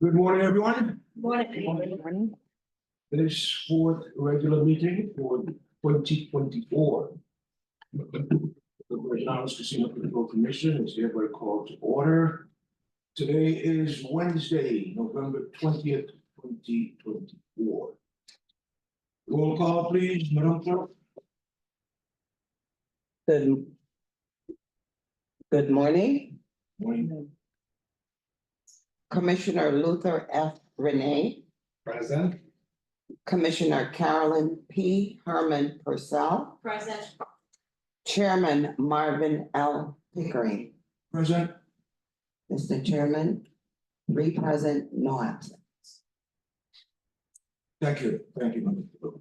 Good morning, everyone. Morning. This fourth regular meeting for 2024. The Virgin Islands Casino Control Commission is hereby called to order. Today is Wednesday, November 20th, 2024. Roll call, please, Madam Clerk. Good morning, Morning. Commissioner Luther F. Renee, Present. Commissioner Carolyn P. Herman Purcell, Present. Chairman Marvin L. Pickering. Present. Mr. Chairman, 3 present, no absent. Thank you, Madam Clerk.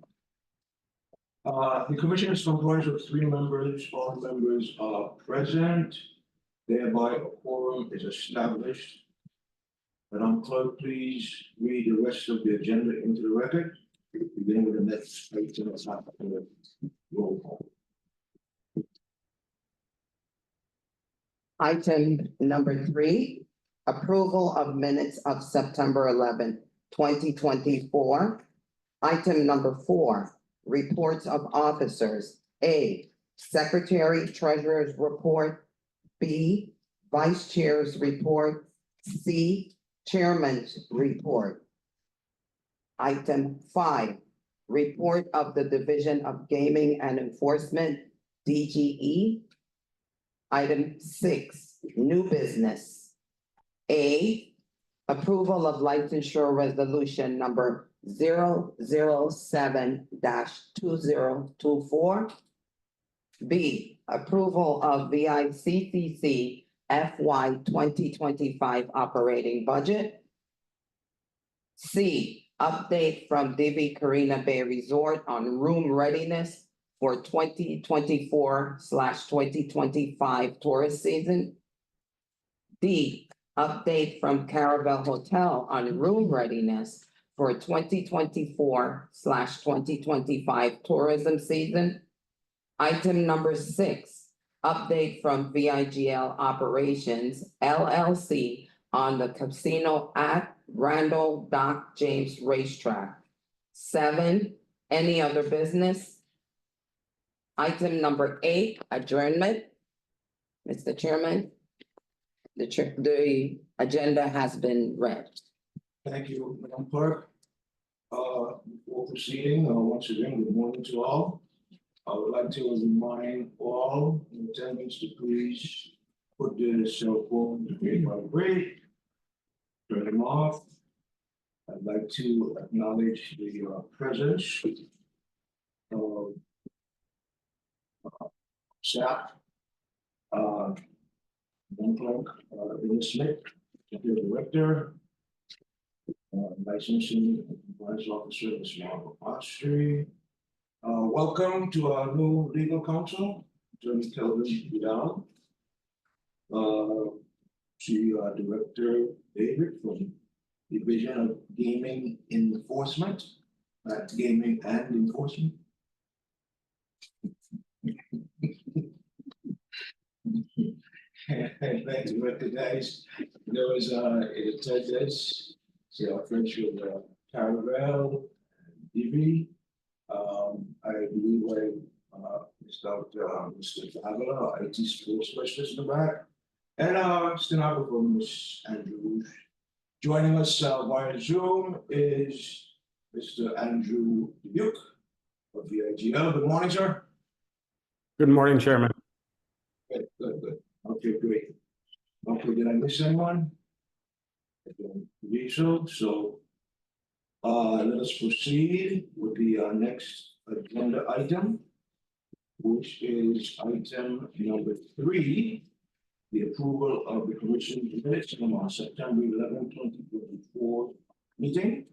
The commission is comprised of 3 members. All members are present. Thereby, a quorum is established. Madam Clerk, please read the rest of the agenda into the record, beginning with the next item of roll call. Item number 3, approval of minutes of September 11, 2024. Item number 4, reports of officers. A, Secretary Treasurer's report. B, Vice Chair's report. C, Chairman's report. Item 5, report of the Division of Gaming and Enforcement, DGE. Item 6, new business. A, approval of licensure resolution number 007-2024. B, approval of VICCC FY 2025 operating budget. C, update from Divi Carina Bay Resort on room readiness for 2024/2025 tourist season. D, update from Caravel Hotel on room readiness for 2024/2025 tourism season. Item number 6, update from VIGL Operations LLC on the casino at Randall Dock James Racetrack. 7, any other business? Item number 8, adjournment. Mr. Chairman, the agenda has been read. Thank you, Madam Clerk. Before proceeding, once again, good morning to all. I would like to remind all in attendance to please put their cell phone to vibrate, turn them off. I'd like to acknowledge the presence of staff, Madam Clerk, Ms. Smith, Deputy Director, Licensing and Compliance Officer, Ms. Margaret Ostry. Welcome to our new legal counsel, Attorney Kelvin Vidal. Director David from Division of Gaming Enforcement, Gaming and Enforcement. I'd like to recognize those in attendance. See our friends with Caravel and Divi. I believe Mr. Favela, IT sports specialist in the back, and stenographer, Ms. Andrews. Joining us via Zoom is Mr. Andrew Dubuque of the VIGL. Good morning, sir. Good morning, Chairman. Good. Okay, great. Okay, did I miss anyone? I don't believe so. Let us proceed with the next agenda item, which is item number 3, the approval of the commission minutes from our September 11, 2024 meeting.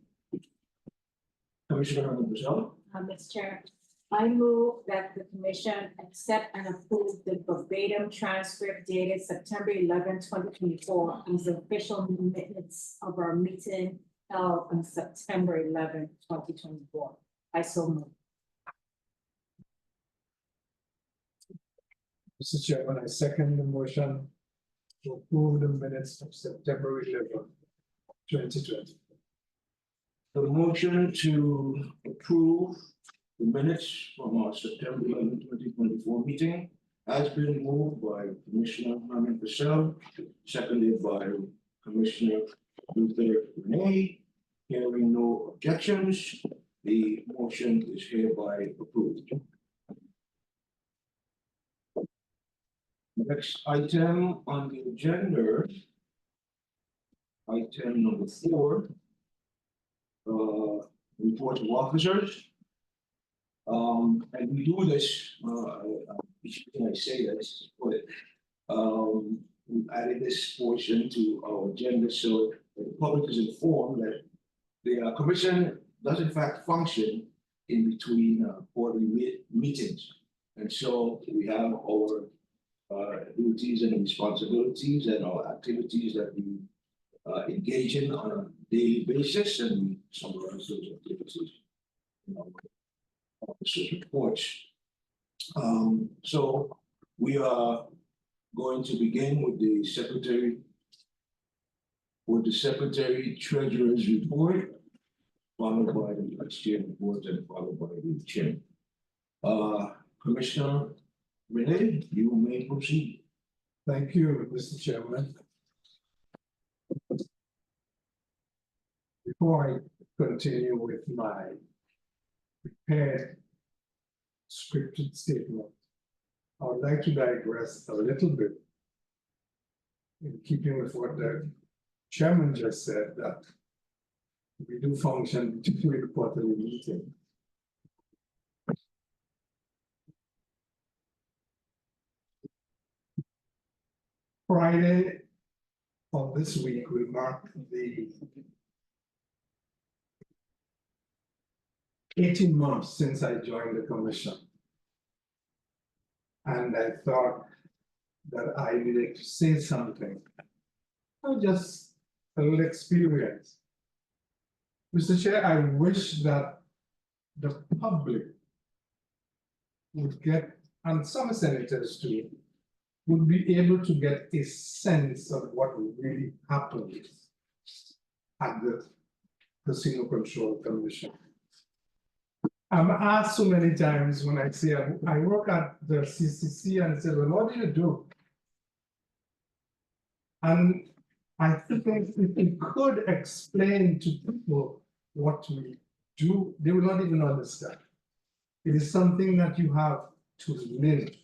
Commissioner Purcell. Mr. Chair, I move that the commission accept and approve the verbatim transcript dated September 11, 2024 as the official minutes of our meeting held on September 11, 2024. I so move. Mr. Chairman, I second the motion to approve the minutes of September 11, 2020. The motion to approve the minutes from our September 11, 2024 meeting has been moved by Commissioner Harman Purcell, seconded by Commissioner Luther Renee. Hearing no objections, the motion is hereby approved. Next item on the agenda, item number 4. Report of officers. And we do this, each time I say this, but we've added this portion to our agenda so the public is informed that the commission does in fact function in between quarterly meetings. And so we have our duties and responsibilities and our activities that we engage in on a daily basis, and we summarize those activities in our officers' reports. So we are going to begin with the secretary treasurer's report, followed by the vice chair report, and followed by the chair. Commissioner Renee, you may proceed. Thank you, Mr. Chairman. Before I continue with my prepared scripted statement, I would like to digress a little bit in keeping with what the chairman just said, that we do function between the quarterly meeting. Friday of this week will mark the 18 months since I joined the commission. And I thought that I needed to say something, or just a little experience. Mr. Chair, I wish that the public would get, and some senators too, would be able to get a sense of what really happens at the Casino Control Commission. I'm asked so many times when I say I work at the CCC, and say, well, what do you do? And I think if we could explain to people what we do, they will not even understand. It is something that you have to live.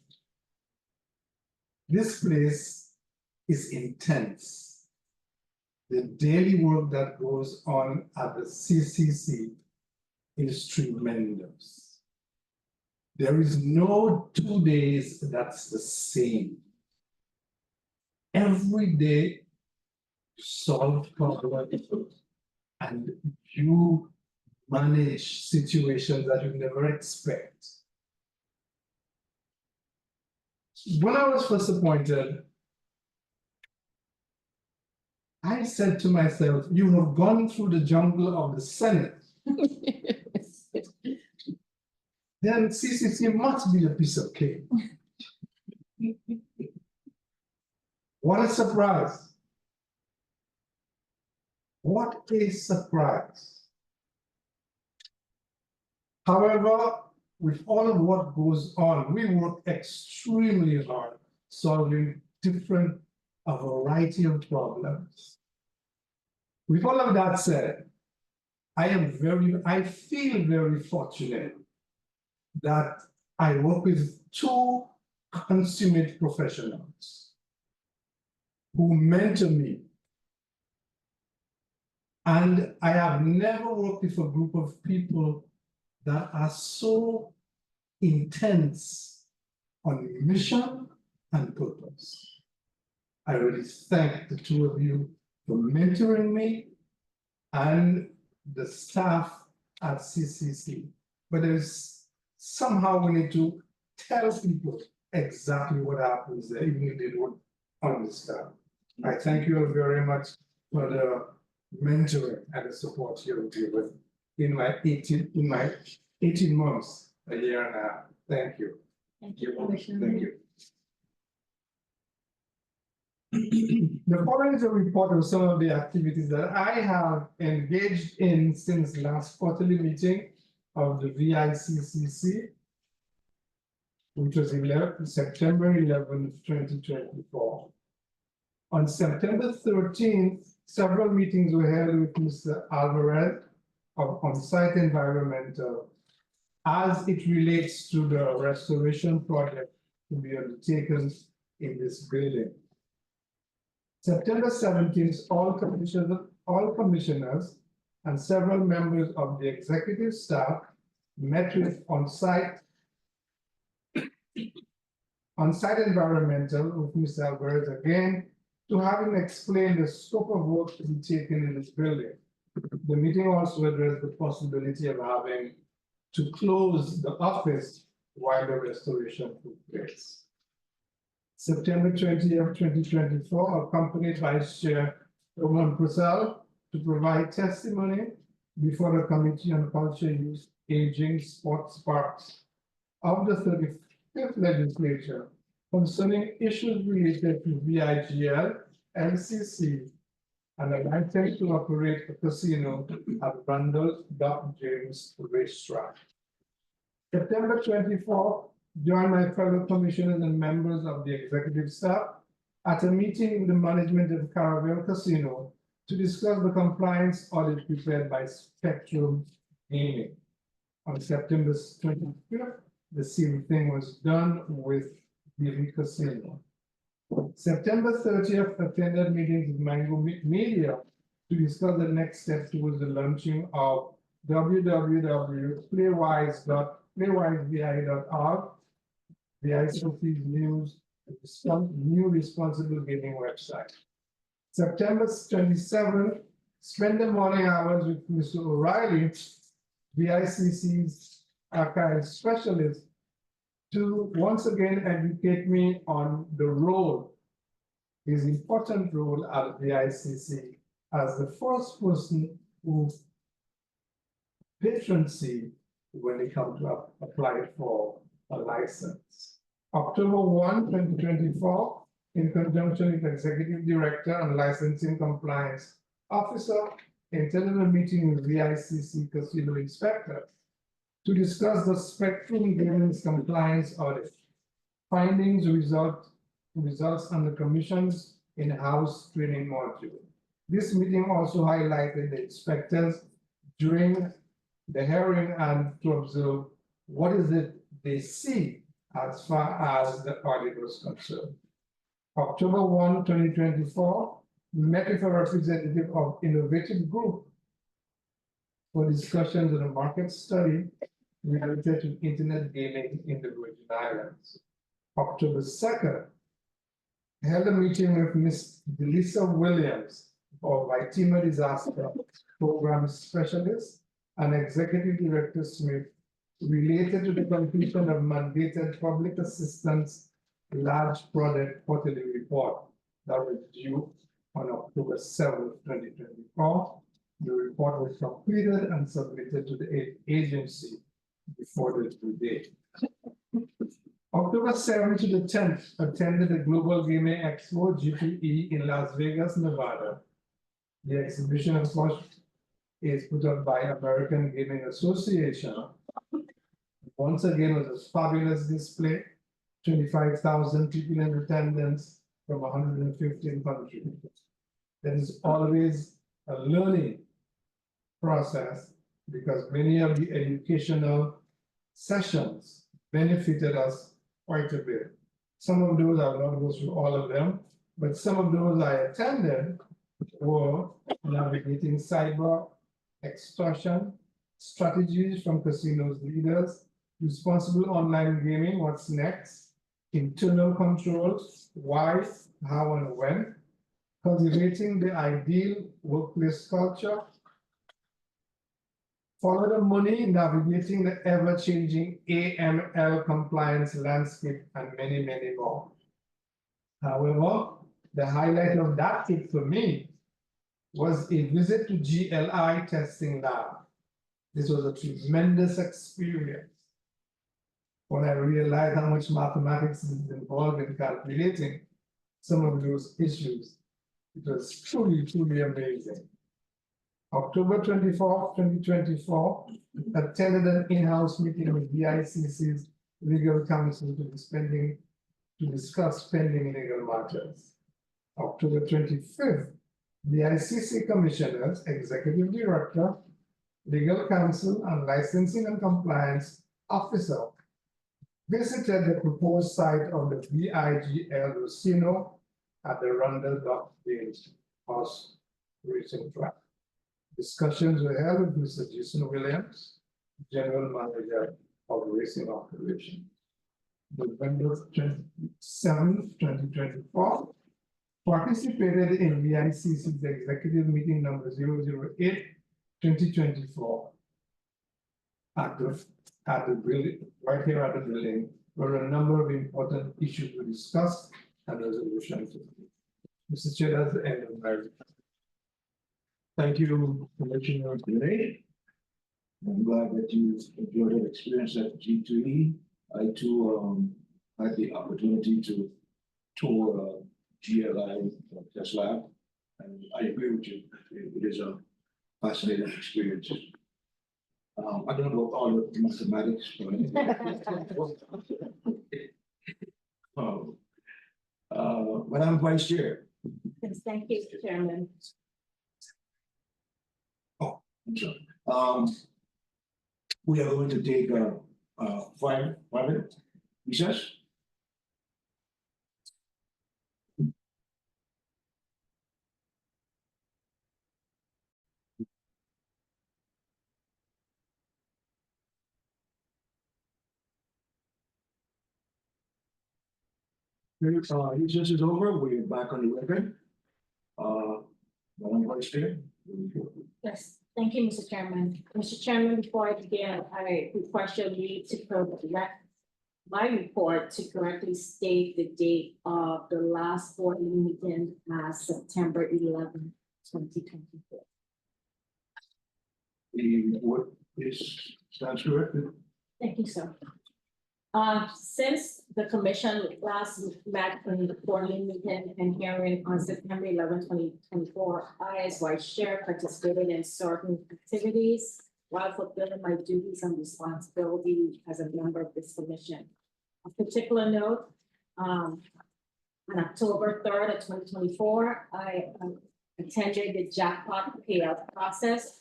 This place is intense. The daily work that goes on at the CCC is tremendous. There is no 2 days that's the same. Every day you solve problems and you manage situations that you never expect. When I was first appointed, I said to myself, you have gone through the jungle of the Senate. Then CCC must be a piece of cake. What a surprise. What a surprise. However, with all of what goes on, we work extremely hard solving a variety of problems. With all of that said, I feel very fortunate that I work with 2 consummate professionals who mentor me. And I have never worked with a group of people that are so intense on mission and purpose. I really thank the 2 of you for mentoring me and the staff at CCC. But there's somehow we need to tell people exactly what happens there, even if they don't understand. I thank you all very much for the mentoring and the support you're given in my 18 months, a year and a half. Thank you. Thank you, Commissioner. Thank you. The following is a report of some of the activities that I have engaged in since last quarterly meeting of the VICCC, which was September 11th, 2024. On September 13th, several meetings were held with Mr. Alvarez of On-Site Environmental as it relates to the restoration project to be undertaken in this building. September 17th, all commissioners and several members of the executive staff met with on-site environmental with Mr. Alvarez again to have him explain the scope of work to be taken in this building. The meeting also addressed the possibility of having to close the office while the restoration took place. September 20th, 2024, accompanied Vice Chair Roman Purcell to provide testimony before the Committee on Culture, Youth, Aging, Sports, Parks of the 35th Legislature concerning issues related to VIGL, LCC, and a license to operate a casino at Randall Doc James Racetrack. September 24th, join my fellow commissioners and members of the executive staff at a meeting with the management of Caravel Casino to discuss the compliance audit prepared by Spectrum Gaming. On September 25th, the same thing was done with the casino. September 30th, attended meetings with Mango Media to discuss the next steps towards the launching of www.playwisevia.org, the ICC's new responsible gaming website. September 27th, spend the morning hours with Mr. O'Reilly, the ICC's archive specialist, to once again educate me on the role, his important role at the ICC as the first person who patroncy when they come to apply for a license. October 1, 2024, in conjunction with Executive Director and Licensing Compliance Officer, attended a meeting with VICC Casino Inspector to discuss the Spectrum Gaming's compliance audit, findings, results, and the Commission's in-house training module. This meeting also highlighted the inspectors during the hearing and to observe what is it they see as far as the audit was concerned. October 1, 2024, we met with a representative of Innovative Group for discussions on a market study related to internet gaming in the Virgin Islands. October 2nd, I held a meeting with Ms. Delisa Williams of Vitima Disaster Program Specialist and Executive Director Smith related to the completion of mandated public assistance large project quarterly report that was due on October 7th, 2024. The report was completed and submitted to the agency before the due date. October 7th to the 10th, attended the Global Gaming Expo GPE in Las Vegas, Nevada. The exhibition, of course, is put up by American Gaming Association. Once again, it was a fabulous display. 25,000 people in attendance from 115 countries. There is always a learning process because many of the educational sessions benefited us quite a bit. Some of those, I will not go through all of them, but some of those I attended were navigating cyber extortion, strategies from casinos leaders, responsible online gaming, what's next, internal controls, why, how, and when, cultivating the ideal workplace culture, follow the money, navigating the ever-changing AML compliance landscape, and many, many more. However, the highlight of that trip for me was a visit to GLI testing lab. This was a tremendous experience when I realized how much mathematics is involved in calculating some of those issues. It was truly, truly amazing. October 24th, 2024, attended an in-house meeting with VICC's legal counsel to discuss pending legal matters. October 25th, VICC commissioners, executive director, legal counsel, and licensing and compliance officer visited the proposed site of the VIGL Racino at the Rundle Dock James Horse Racing Track. Discussions were held with Mr. Jason Williams, General Manager of Racing Operation. November 27th, 2024, participated in VICC's executive meeting number 008, 2024. At the building, right here at the building, where a number of important issues were discussed and resolutions. Mr. Chair, that's the end of my report. Thank you, Commissioner Gray. I'm glad that you enjoyed your experience at G2E. I too had the opportunity to tour GLI test lab, and I agree with you. It is a fascinating experience. I don't know all the mathematics, but I'm vice chair. Yes, thank you, Chairman. I'm sorry. We are going to take a 5-minute recess. Recess is over. We're back on the record. Madam Vice Chair. Yes, thank you, Mr. Chairman. Mr. Chairman, before I begin, I request your leave to correct my report to correctly state the date of the last board meeting as September 11, 2024. The report stands corrected. Thank you, sir. Since the commission last met in the quarterly meeting and hearing on September 11, 2024, I, as vice chair, participated in certain activities while fulfilling my duties and responsibilities as a member of this commission. Of particular note, on October 3rd of 2024, I attended the jackpot payout process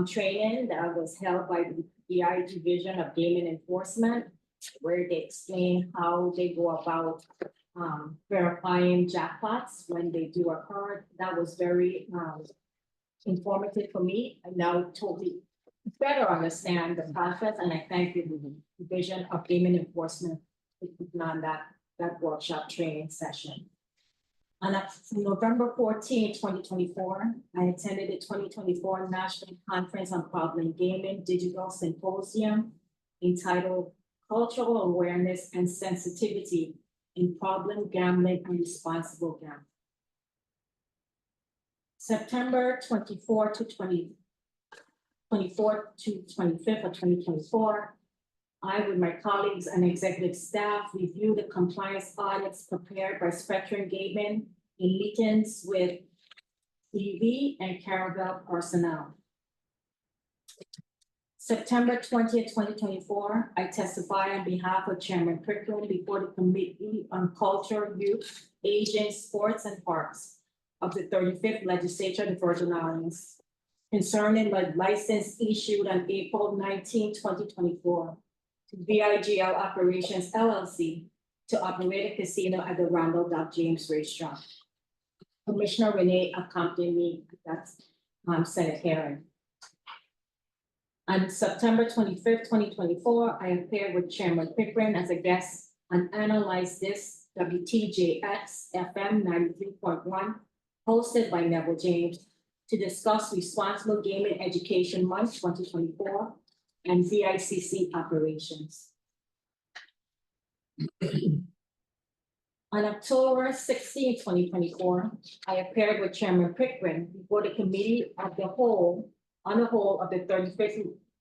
training that was held by the BI Division of Gaming Enforcement, where they explain how they go about verifying jackpots when they do occur. That was very informative for me. I now totally better understand the process, and I thank the Division of Gaming Enforcement for putting on that workshop training session. On November 14, 2024, I attended the 2024 National Conference on Problem Gaming Digital Symposium entitled Cultural Awareness and Sensitivity in Problem Gambling and Responsible Gambling. September 24 to 25th of 2024, I, with my colleagues and executive staff, reviewed the compliance audits prepared by Spectrum Gaming in meetings with EV and Caravel personnel. September 20th, 2024, I testify on behalf of Chairman Prickland before the Committee on Culture, Youth, Aging, Sports, and Parks of the 35th Legislature of the Virgin Islands concerning the license issued on April 19, 2024 to VIGL Operations LLC to operate a casino at the Randall Dock James Racetrack. Commissioner Renee accompanied me at that Senate hearing. On September 25th, 2024, I appeared with Chairman Pickering as a guest and analyzed this WTJX FM 93.1, hosted by Neville James, to discuss Responsible Gaming Education Month 2024 and VICC operations. On October 16, 2024, I appeared with Chairman Pickering before the Committee of the Whole on the whole of the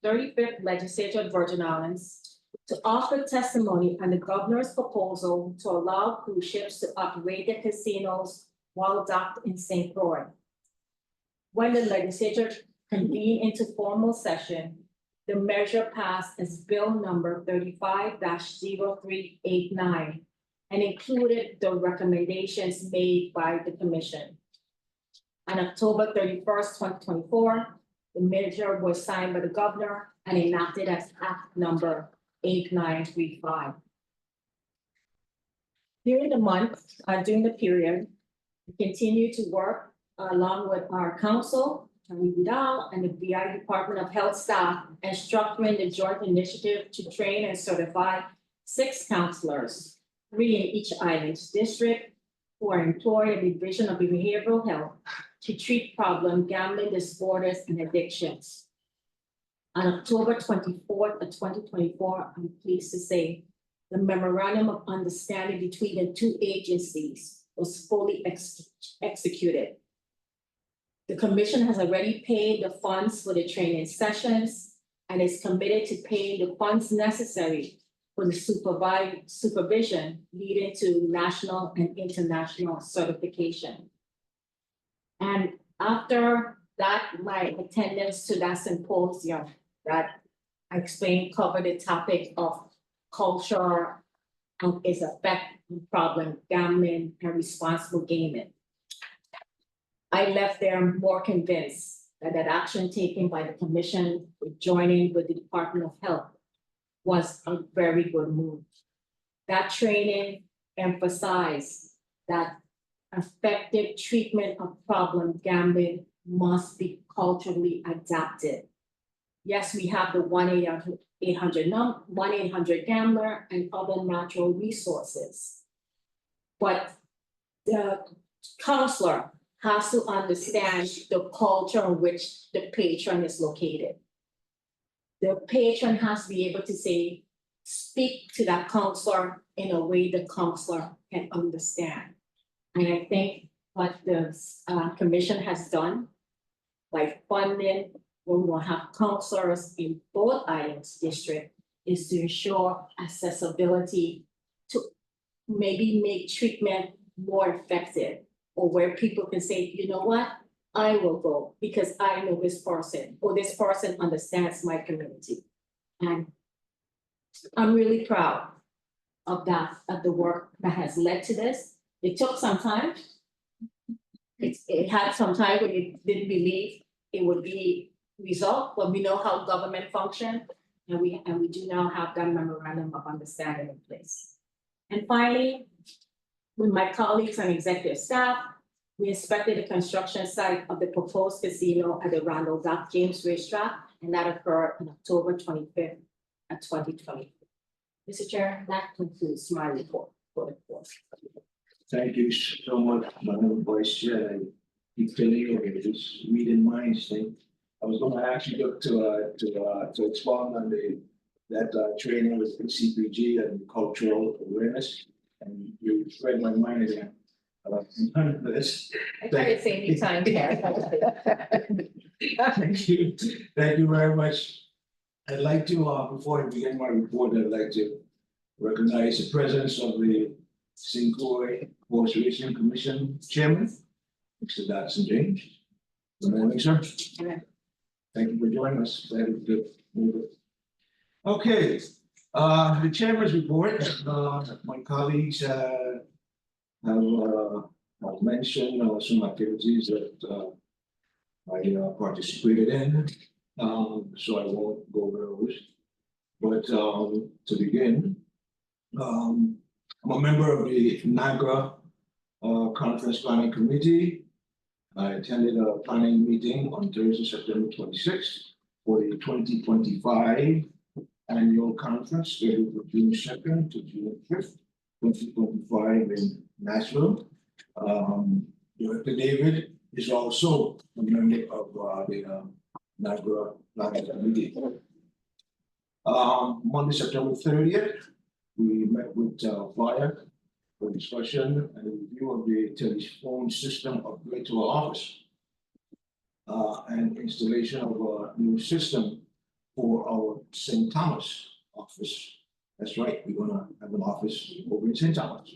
35th Legislature of Virgin Islands to offer testimony on the governor's proposal to allow cruise ships to operate their casinos while docked in St. Croix. When the legislature convened into formal session, the measure passed as Bill number 35-0389 and included the recommendations made by the commission. On October 31st, 2024, the measure was signed by the governor and enacted as Act number 8935. During the period, we continue to work along with our council, Attorney Vidal, and the VI Department of Health staff, and structuring the joint initiative to train and certify 6 counselors, 3 in each island's district, who are employed in the Division of Behavioral Health to treat problem gambling disorders and addictions. On October 24th of 2024, I'm pleased to say the memorandum of understanding between the 2 agencies was fully executed. The commission has already paid the funds for the training sessions and is committed to paying the funds necessary for the supervision leading to national and international certification. And after that, my attendance to that symposium that I explained covered the topic of culture and its effect on problem gambling and responsible gaming. I left there more convinced that action taken by the commission with joining with the Department of Health was a very good move. That training emphasized that effective treatment of problem gambling must be culturally adapted. Yes, we have the 1-800 gambler and other natural resources, but the counselor has to understand the culture in which the patron is located. The patron has to be able to speak to that counselor in a way the counselor can understand. And I think what the commission has done by funding, when we will have counselors in both islands district, is to ensure accessibility to maybe make treatment more effective, or where people can say, you know what, I will go because I know this person, or this person understands my community. And I'm really proud of that, of the work that has led to this. It took some time. It had some time when you didn't believe it would be resolved, but we know how government functions, and we do now have that memorandum of understanding in place. And finally, with my colleagues and executive staff, we inspected the construction site of the proposed casino at the Randall Dock James Racetrack, and that occurred on October 25th of 2020. Mr. Chair, that concludes my report for the court. Thank you so much, Madam Vice Chair. I keep telling you, this reading minds thing. I was gonna ask you to expound on that training with CPG and cultural awareness, and you read my mind again. This. I try to save you time, Chair. Thank you very much. I'd like to, before I begin my report, I'd like to recognize the presence of the St. Croix Horse Racing Commission Chairman, Mr. Dodson James. Good morning, sir. Thank you for joining us. That is good. Okay, the chairman's report, my colleagues have mentioned some activities that I participated in, so I won't go over those. But to begin, I'm a member of the NAGRA Conference Planning Committee. I attended a planning meeting on Thursday, September 26th for the 2025 annual conference scheduled for June 2nd to June 5th, 2025 in Nashville. Director David is also a member of the NAGRA Planning Committee. Monday, September 30th, we met with Fire for discussion and review of the telephone system upgrade to our office and installation of a new system for our St. Thomas office. That's right, we're gonna have an office over in St. Thomas.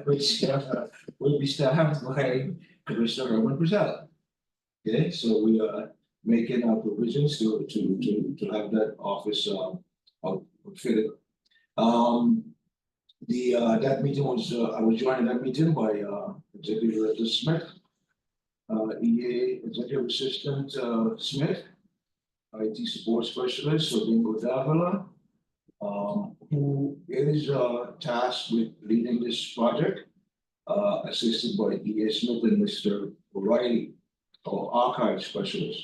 which will be staffed by Commissioner Herman Brazil. Okay, so we are making our provisions to have that office fitted. That meeting was I was joined that meeting by Executive Director Smith, EA Executive Assistant Smith, IT Support Specialist Domingo Davila, who is tasked with leading this project, assisted by EA Smith and Mr. O'Reilly, our archive specialist.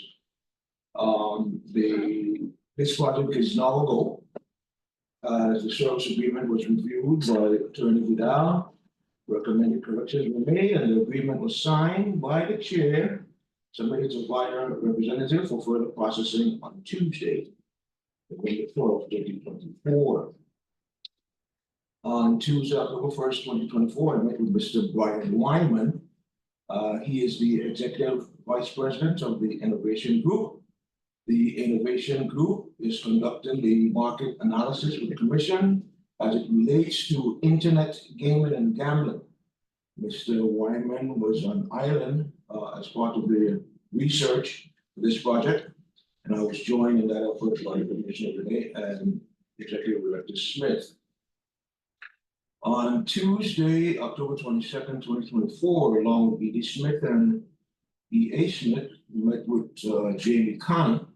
This project is now a go. The service agreement was reviewed by Attorney Vidal, recommended corrections were made, and the agreement was signed by the chair, submitted to fire representative for further processing on Tuesday, November 12th, 2024. On Tuesday, October 1st, 2024, I met with Mr. Brian Wyman. He is the Executive Vice President of the Innovation Group. The Innovation Group is conducting the market analysis with the Commission as it relates to internet gaming and gambling. Mr. Wyman was on island as part of the research for this project, and I was joined in that effort by Commissioner Renee and Executive Director Smith. On Tuesday, October 22nd, 2024, along with E.D. Smith and E.A. Smith, we met with Jamie Khan,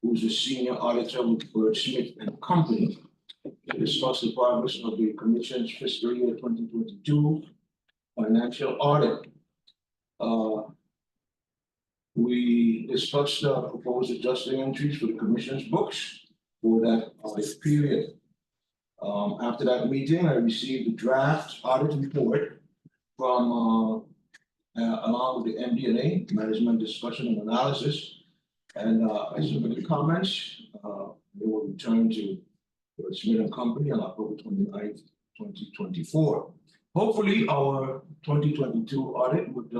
who's a senior auditor with Bird Smith and Company, to discuss the progress of the Commission's fiscal year 2022 financial audit. We discussed proposed adjusting entries for the Commission's books for that audit period. After that meeting, I received a draft audit report from along with the MD&A, Management Discussion and Analysis, and I submitted comments. They were returned to Smith and Company on October 29th, 2024. Hopefully, our 2022 audit would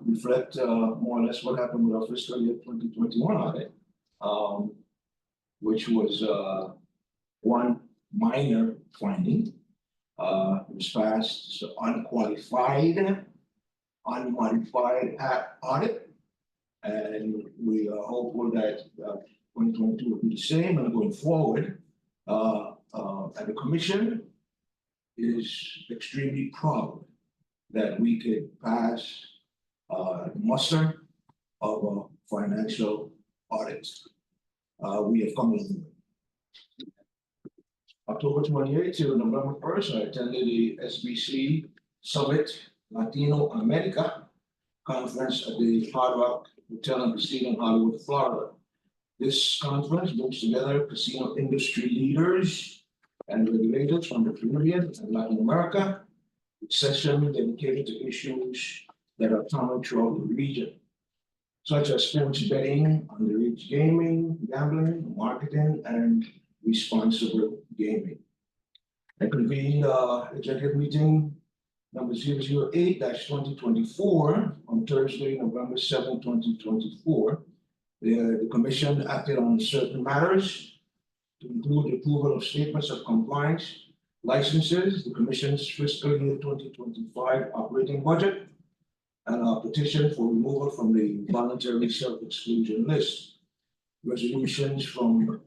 reflect more or less what happened with our fiscal year 2021 audit, which was one minor finding. It was passed as unqualified, unmodified audit, and we are hopeful that 2022 will be the same. And going forward, and the Commission is extremely proud that we could pass muster of a financial audit. We have come a long way. October 28th to November 1st, I attended the SBC Summit Latino America conference at the Hard Rock Hotel and Casino in Hollywood, Florida. This conference brings together casino industry leaders and regulators from the Caribbean and Latin America, with sessions dedicated to issues that are common throughout the region, such as sports betting, underage gaming, gambling, marketing, and responsible gaming. I convened executive meeting number 008-2024 on Thursday, November 7, 2024. The Commission acted on certain matters to include the approval of statements of compliance, licenses, the Commission's fiscal year 2025 operating budget, and a petition for removal from the voluntary self-exclusion list. Resolutions from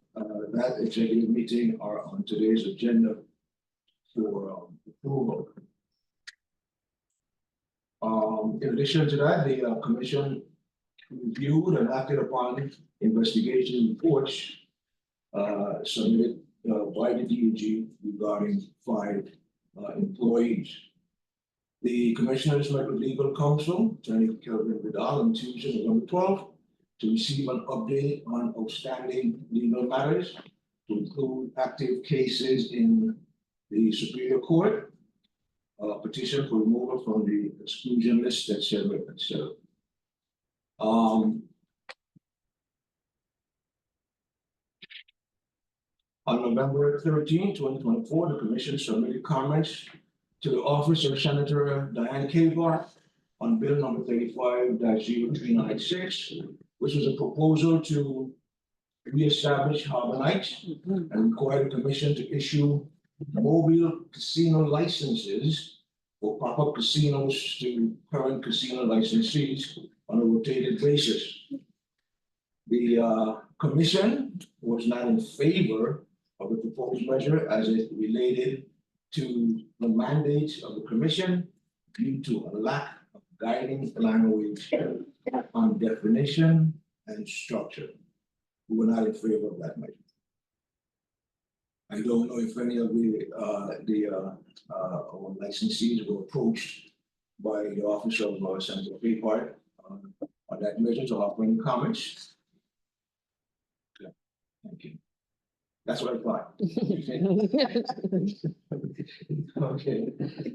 that executive meeting are on today's agenda for approval. In addition to that, the Commission reviewed and acted upon investigation reports submitted by the DOJ regarding 5 employees. The Commissioners met with legal counsel, Attorney Kelvin Vidal, on Tuesday, November 12th, to receive an update on outstanding legal matters, to include active cases in the Superior Court, petition for removal from the exclusion list, etc., etc. On November 13, 2024, the Commission submitted comments to the Office of Senator Diane Kavar on Bill number 35-0396, which was a proposal to reestablish Harbor Nights and require the Commission to issue mobile casino licenses for pop-up casinos to current casino licensees on a rotated basis. The commission was not in favor of the proposed measure as it related to the mandates of the commission due to a lack of guiding language on definition and structure. We were not in favor of that measure. I don't know if any of the licensees were approached by the office of Senator Paypart on that measure to offer any comments. Okay, thank you. That's what I thought. Okay,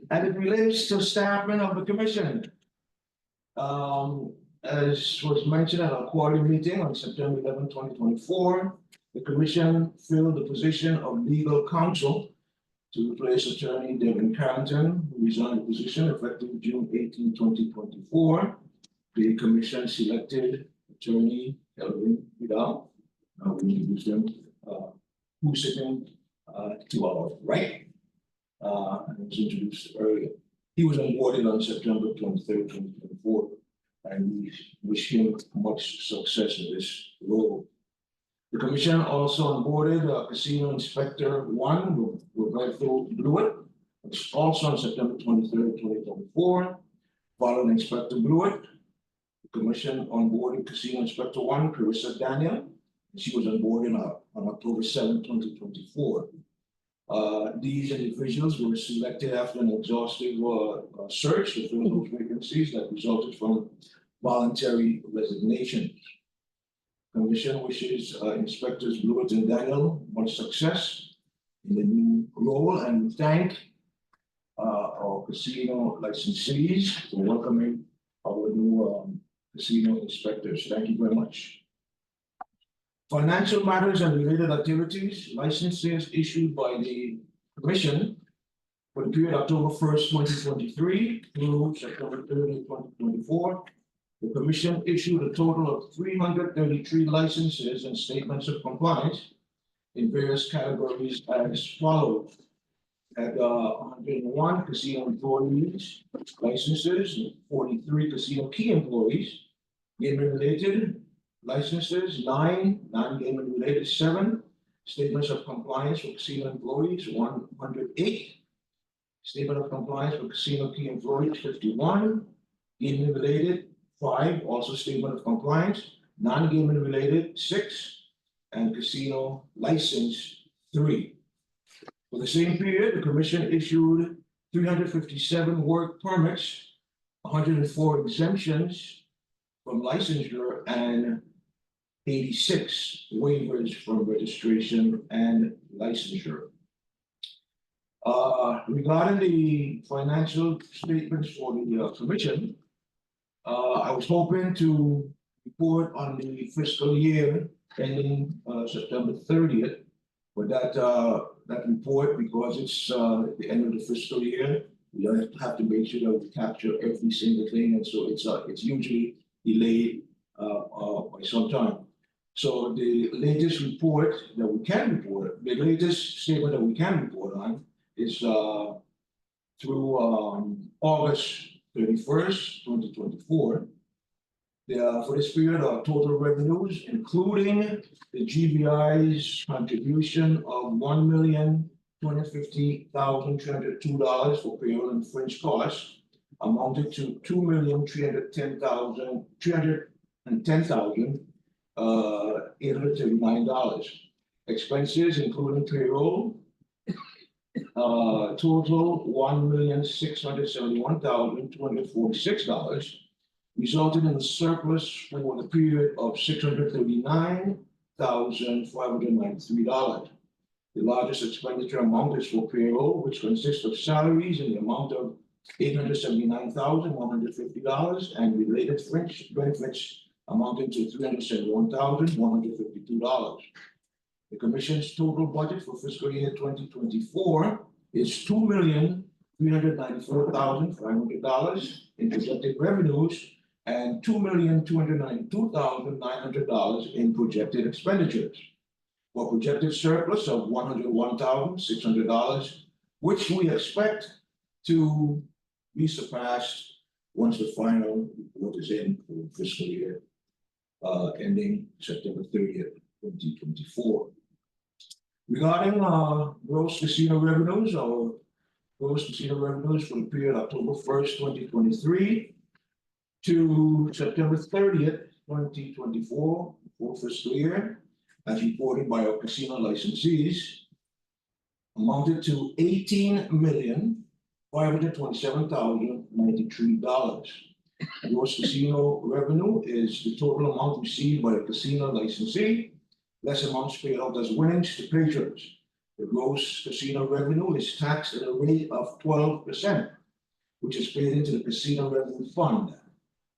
and it relates to staffing of the commission. As was mentioned at our quarterly meeting on September 11, 2024, the commission filled the position of legal counsel to replace attorney Devin Carrington, who resigned the position effective June 18, 2024. The commission selected attorney Elvin Vidal. We introduced him, who's sitting to our right. And was introduced earlier. He was onboarded on September 23rd, 2024, and we wish him much success in this role. The commission also onboarded Casino Inspector 1, Roberto Blewett, which also on September 23rd, 2024. Following Inspector Blewett, the commission onboarded Casino Inspector 1, Carissa Daniel, and she was onboarded on October 7, 2024. These individuals were selected after an exhaustive search to fill those vacancies that resulted from voluntary resignations. Commission wishes Inspectors Blewett and Daniel much success in the new role, and thank our casino licensees for welcoming our new casino inspectors. Thank you very much. Financial matters and related activities, licenses issued by the commission for the period October 1st, 2023 through September 30th, 2024. The commission issued a total of 333 licenses and statements of compliance in various categories as follows. At 101 casino employees licenses, 43 casino key employees, gaming related licenses, 9, non-gaming related 7, statements of compliance for casino employees, 108, statement of compliance for casino key employees, 51, gaming related 5, also statement of compliance, non-gaming related 6, and casino license 3. For the same period, the commission issued 357 work permits, 104 exemptions from licensure, and 86 waivers from registration and licensure. Regarding the financial statements for the commission, I was hoping to report on the fiscal year ending September 30th, but that report, because it's the end of the fiscal year, we have to make sure that we capture every single thing, and so it's usually delayed by some time. So the latest report that we can report, the latest statement that we can report on is through August 31st, 2024. For this period, our total revenues, including the GVI's contribution of $1,250,302 for payroll and fringe costs, amounted to $2,310,839. Expenses, including payroll, total $1,671,246, resulted in a surplus for the period of $639,593. The largest expenditure amount is for payroll, which consists of salaries in the amount of $879,150 and related fringe benefits amounting to $371,152. The commission's total budget for fiscal year 2024 is $2,394,500 in projected revenues and $2,292,900 in projected expenditures, for projected surplus of $101,600 which we expect to be surpassed once the final report is in for fiscal year ending September 30th, 2024. Regarding gross casino revenues, our gross casino revenues for the period October 1st, 2023 to September 30th, 2024, for fiscal year, as reported by our casino licensees, amounted to $18,527,093. Gross casino revenue is the total amount received by a casino licensee, less amounts paid out as winnings to patrons. The gross casino revenue is taxed at a rate of 12%, which is paid into the casino revenue fund.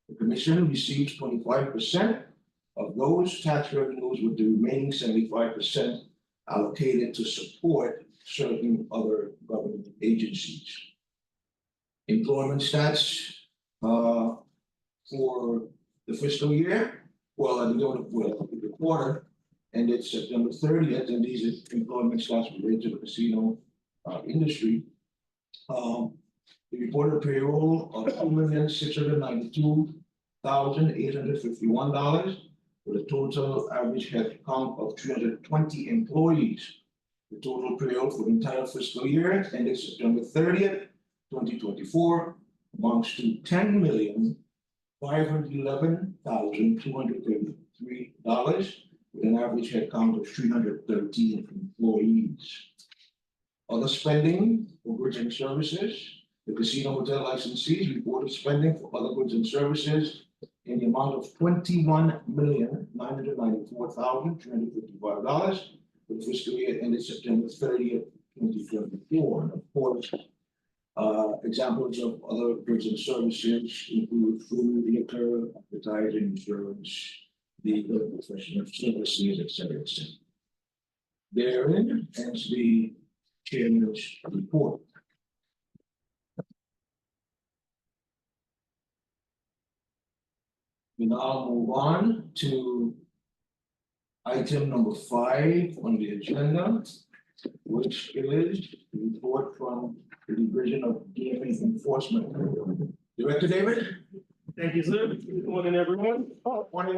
The commission receives 25% of those tax revenues, with the remaining 75% allocated to support certain other government agencies. Employment stats for the fiscal year, well, at the end of the quarter ended September 30th, and these are employment stats related to the casino industry. The reported payroll of $2,692,851, with a total average head count of 320 employees. The total payroll for the entire fiscal year ended September 30th, 2024, amounts to $10,511,233, with an average head count of 313 employees. Other spending for goods and services. The casino hotel licensees reported spending for other goods and services in the amount of $21,994,355 for the fiscal year ended September 30th, 2024. And of course, examples of other goods and services include food, liquor, advertising, insurance, legal, professional services, etc., etc. Therein ends the chairman's report. We now move on to item number 5 on the agenda, which is the report from the Division of Gaming Enforcement. Director David? Thank you, sir. Good morning, everyone. Morning.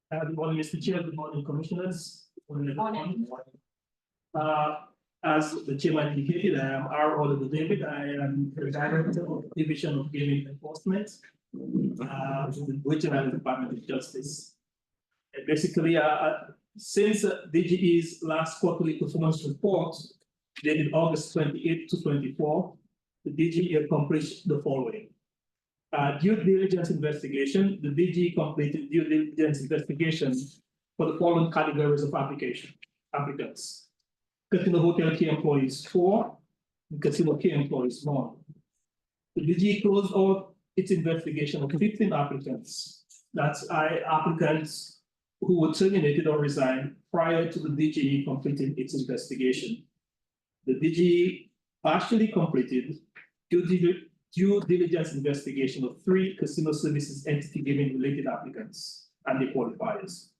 Good morning, Mr. Chair. Good morning, commissioners. Good morning, everyone. As the chairman indicated, I am R. Oliver David. I am the director of the Division of Gaming Enforcement, the Regional Department of Justice. And basically, since DGE's last quarterly performance report, dated August 28 to 24, the DGE accomplished the following. Due diligence investigation, the DG completed due diligence investigation for the following categories of applicants. Casino hotel key employees 4, and casino key employees 1. The DG closed out its investigation of 15 applicants. That's applicants who were terminated or resigned prior to the DGE completing its investigation. The DG partially completed due diligence investigation of 3 casino services entity gaming related applicants and the qualifiers.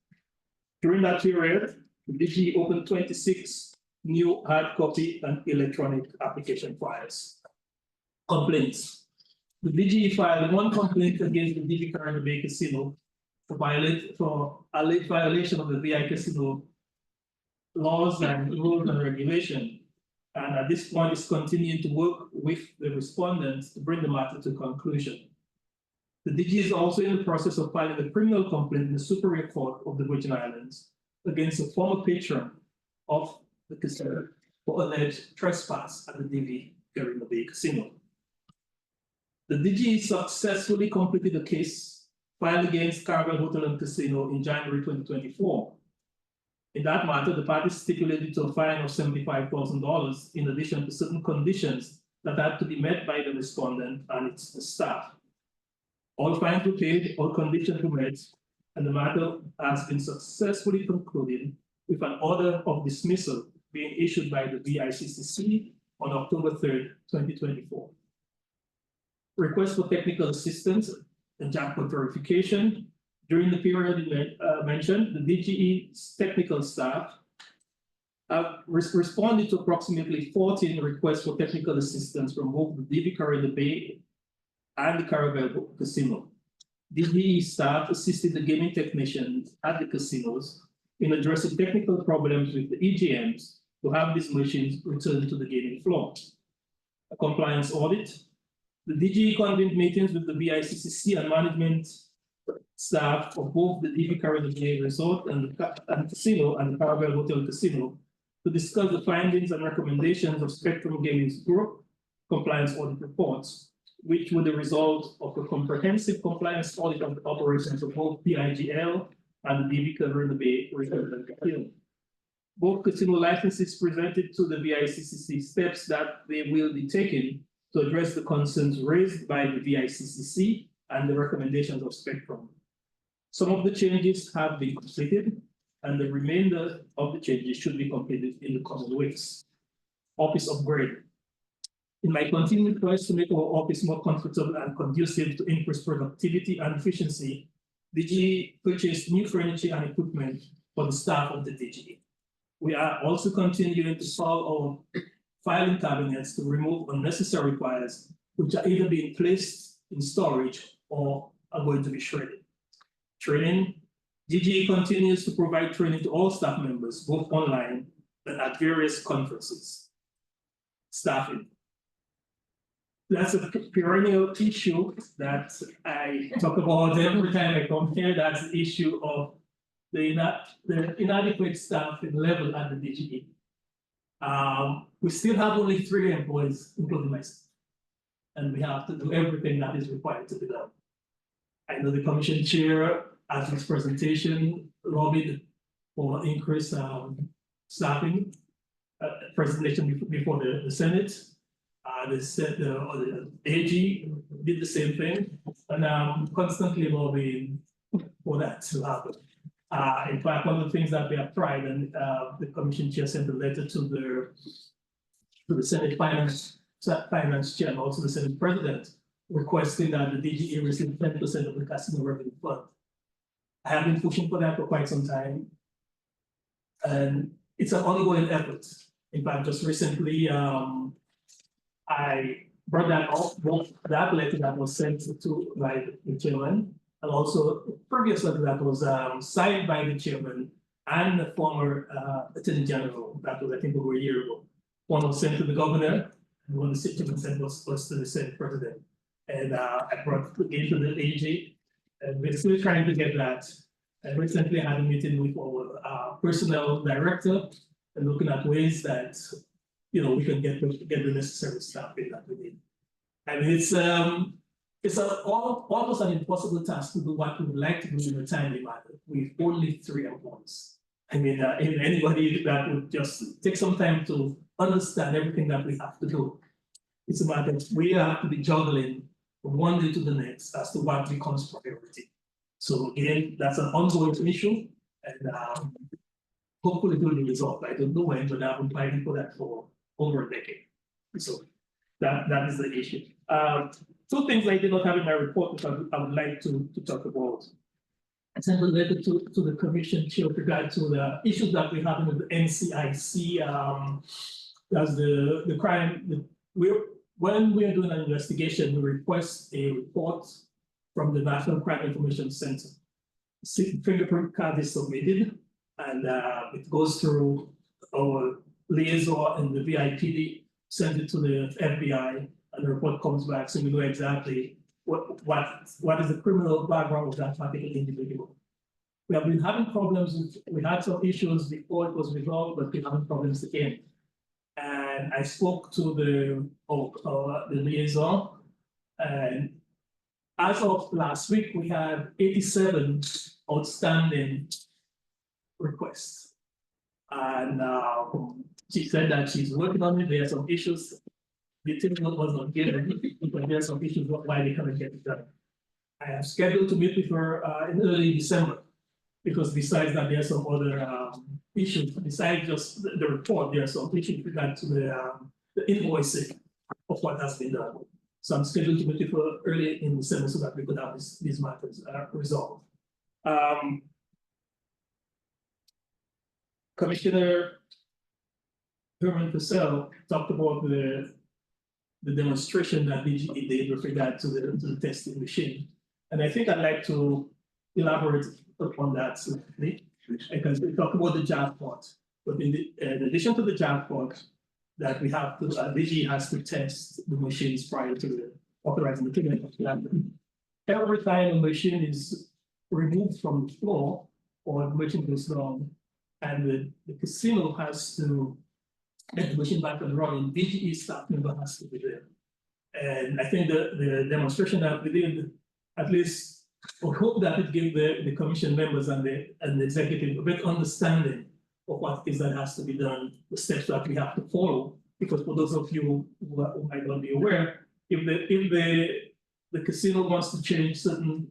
During that period, the DG opened 26 new hard copy and electronic application files. Complaints. The DG filed 1 complaint against the DV Caribbean Bay Casino for alleged violation of the VI Casino laws and rules and regulation. And at this point, is continuing to work with the respondents to bring the matter to conclusion. The DG is also in the process of filing a criminal complaint in the Superior Court of the Virgin Islands against a former patron of the casino for alleged trespass at the DV Caribbean Bay Casino. The DG successfully completed a case filed against Caribbean Hotel and Casino in January 2024. In that matter, the parties stipulated to a fine of $75,000 in addition to certain conditions that had to be met by the respondent and its staff. All fines were paid, all conditions were met, and the matter has been successfully concluded with an order of dismissal being issued by the VICCC on October 3rd, 2024. Request for technical assistance and jackpot verification. During the period mentioned, the DGE's technical staff responded to approximately 14 requests for technical assistance from both the DV Caribbean Bay and the Caribbean Casino. DGE staff assisted the gaming technicians at the casinos in addressing technical problems with the EGMs to have these machines returned to the gaming floor. A compliance audit. The DGE convened meetings with the VICCC and management staff of both the DV Caribbean Bay Resort and the casino and the Caribbean Hotel Casino to discuss the findings and recommendations of Spectrum Gaming's group compliance audit reports, which were the result of a comprehensive compliance audit of the operations of both PIGL and the DV Caribbean Bay Resort and Casino. Both casino licenses presented to the VICCC steps that they will be taking to address the concerns raised by the VICCC and the recommendations of Spectrum. Some of the changes have been completed, and the remainder of the changes should be completed in the coming weeks. Office upgrade. In my continued quest to make our office more comfortable and conducive to increase productivity and efficiency, DGE purchased new furniture and equipment for the staff of the DGE. We are also continuing to solve our filing cabinets to remove unnecessary files, which are either being placed in storage or are going to be shredded. Training. DGE continues to provide training to all staff members, both online and at various conferences. Staffing. That's a perennial issue that I talk about every time I come here. That's the issue of the inadequate staffing level at the DGE. We still have only 3 employees, including myself, and we have to do everything that is required to be done. I know the commission chair at his presentation lobbied for increased staffing presentation before the Senate. They said the AG did the same thing, and I'm constantly lobbying for that to happen. In fact, one of the things that we have tried, and the commission chair sent a letter to the Senate Finance Chair and also the Senate President, requesting that the DGE receive 10% of the casino revenue fund. I have been pushing for that for quite some time, and it's an ongoing effort. In fact, just recently, I brought that up, that letter that was sent to by the chairman, and also a previous letter that was signed by the chairman and the former Attorney General. That was, I think, over a year ago. One was sent to the governor, and one the chairman sent was to the Senate President. And I brought it to the AG, and we're still trying to get that. And recently I had a meeting with our personnel director and looking at ways that we can get the necessary staffing that we need. I mean, it's almost an impossible task to do what we would like to do in a timely manner with only 3 employees. I mean, anybody that would just take some time to understand everything that we have to do. It's a matter of we have to be juggling from one day to the next as to what becomes priority. So again, that's an ongoing issue, and hopefully it will be resolved. I don't know when, but I've been fighting for that for over a decade. So that is the issue. 2 things I did not have in my report, which I would like to talk about. I sent a letter to the commission chair with regard to the issues that we have with the NCIC. As the crime, when we are doing an investigation, we request a report from the National Crime Information Center. Fingerprint card is submitted, and it goes through our liaison and the VIPD, send it to the FBI, and the report comes back, so we know exactly what is the criminal background of that particular individual. We have been having problems we had some issues before it was resolved, but we're having problems again. And I spoke to the liaison, and as of last week, we had 87 outstanding requests. And she said that she's working on it. There are some issues. The team was not given, but there are some issues why they cannot get it done. I am scheduled to meet with her in early December, because besides that, there are some other issues, besides just the report, there are some issues with regard to the invoicing of what has been done. So I'm scheduled to meet you for early in December so that we could have these matters resolved. Commissioner Herman Purcell talked about the demonstration that DGE did with regard to the testing machine. And I think I'd like to elaborate upon that slightly, because we talked about the jackpot, but in addition to the jackpot, that we have to, DGE has to test the machines prior to the authorizing the payment of the Every time a machine is removed from the floor or the machine goes down, and the casino has to get the machine back and running, DGE staff member has to be there. And I think the demonstration that we did, at least, I hope that it gave the commission members and the executive a better understanding of what is that has to be done, the steps that we have to follow. Because for those of you who might not be aware, if the casino wants to change certain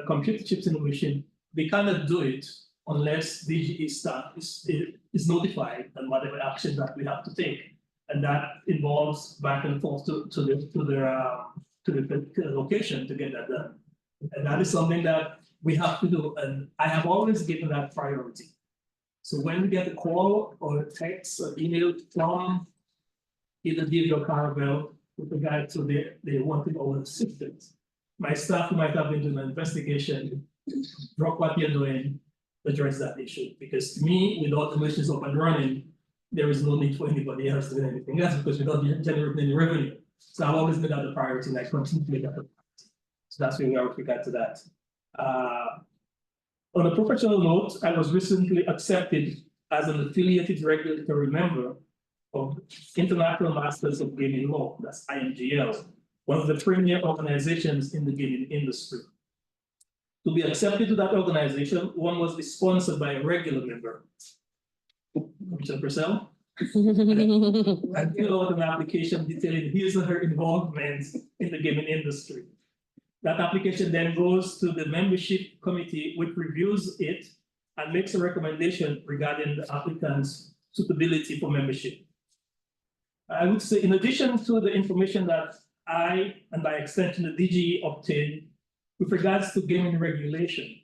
computer chips in the machine, they cannot do it unless DGE staff is notified and whatever action that we have to take, and that involves back and forth to the location to get that done, and that is something that we have to do, and I have always given that priority. So when we get a call or a text or email from either DV or Carabel with regard to the wanting our assistance, my staff might have been doing an investigation, drop what you're doing, address that issue. Because to me, without the machines up and running, there is no need for anybody else to do anything else because we're not generating any revenue. So I've always made that a priority and I continue to make that a priority. So that's where we are with regard to that. On a professional note, I was recently accepted as an affiliated regulatory member of International Masters of Gaming Law, that's IMGL, one of the premier organizations in the gaming industry. To be accepted to that organization, one must be sponsored by a regular member. Commissioner Purcell? I fill out an application detailing his or her involvement in the gaming industry. That application then goes to the membership committee, which reviews it and makes a recommendation regarding the applicant's suitability for membership. I would say, in addition to the information that I, and by extension the DGE, obtained with regards to gaming regulation,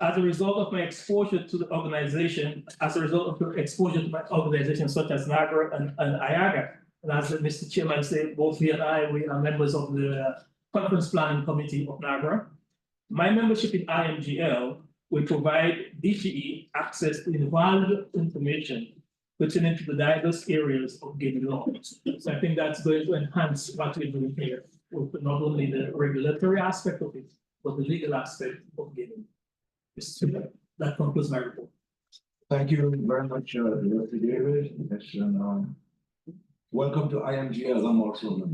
as a result of my exposure to the organization, as a result of the exposure to my organizations such as NAGRA and IAGA, and as Mr. Chairman said, both he and I, we are members of the Conference Planning Committee of NAGRA. My membership in IMGL will provide DGE access to invaluable information pertaining to the diverse areas of gaming law. So I think that's going to enhance what we're doing here, with not only the regulatory aspect of it, but the legal aspect of gaming. That concludes my report. Thank you very much, Director David. Yes, and, welcome to IMGL. I'm also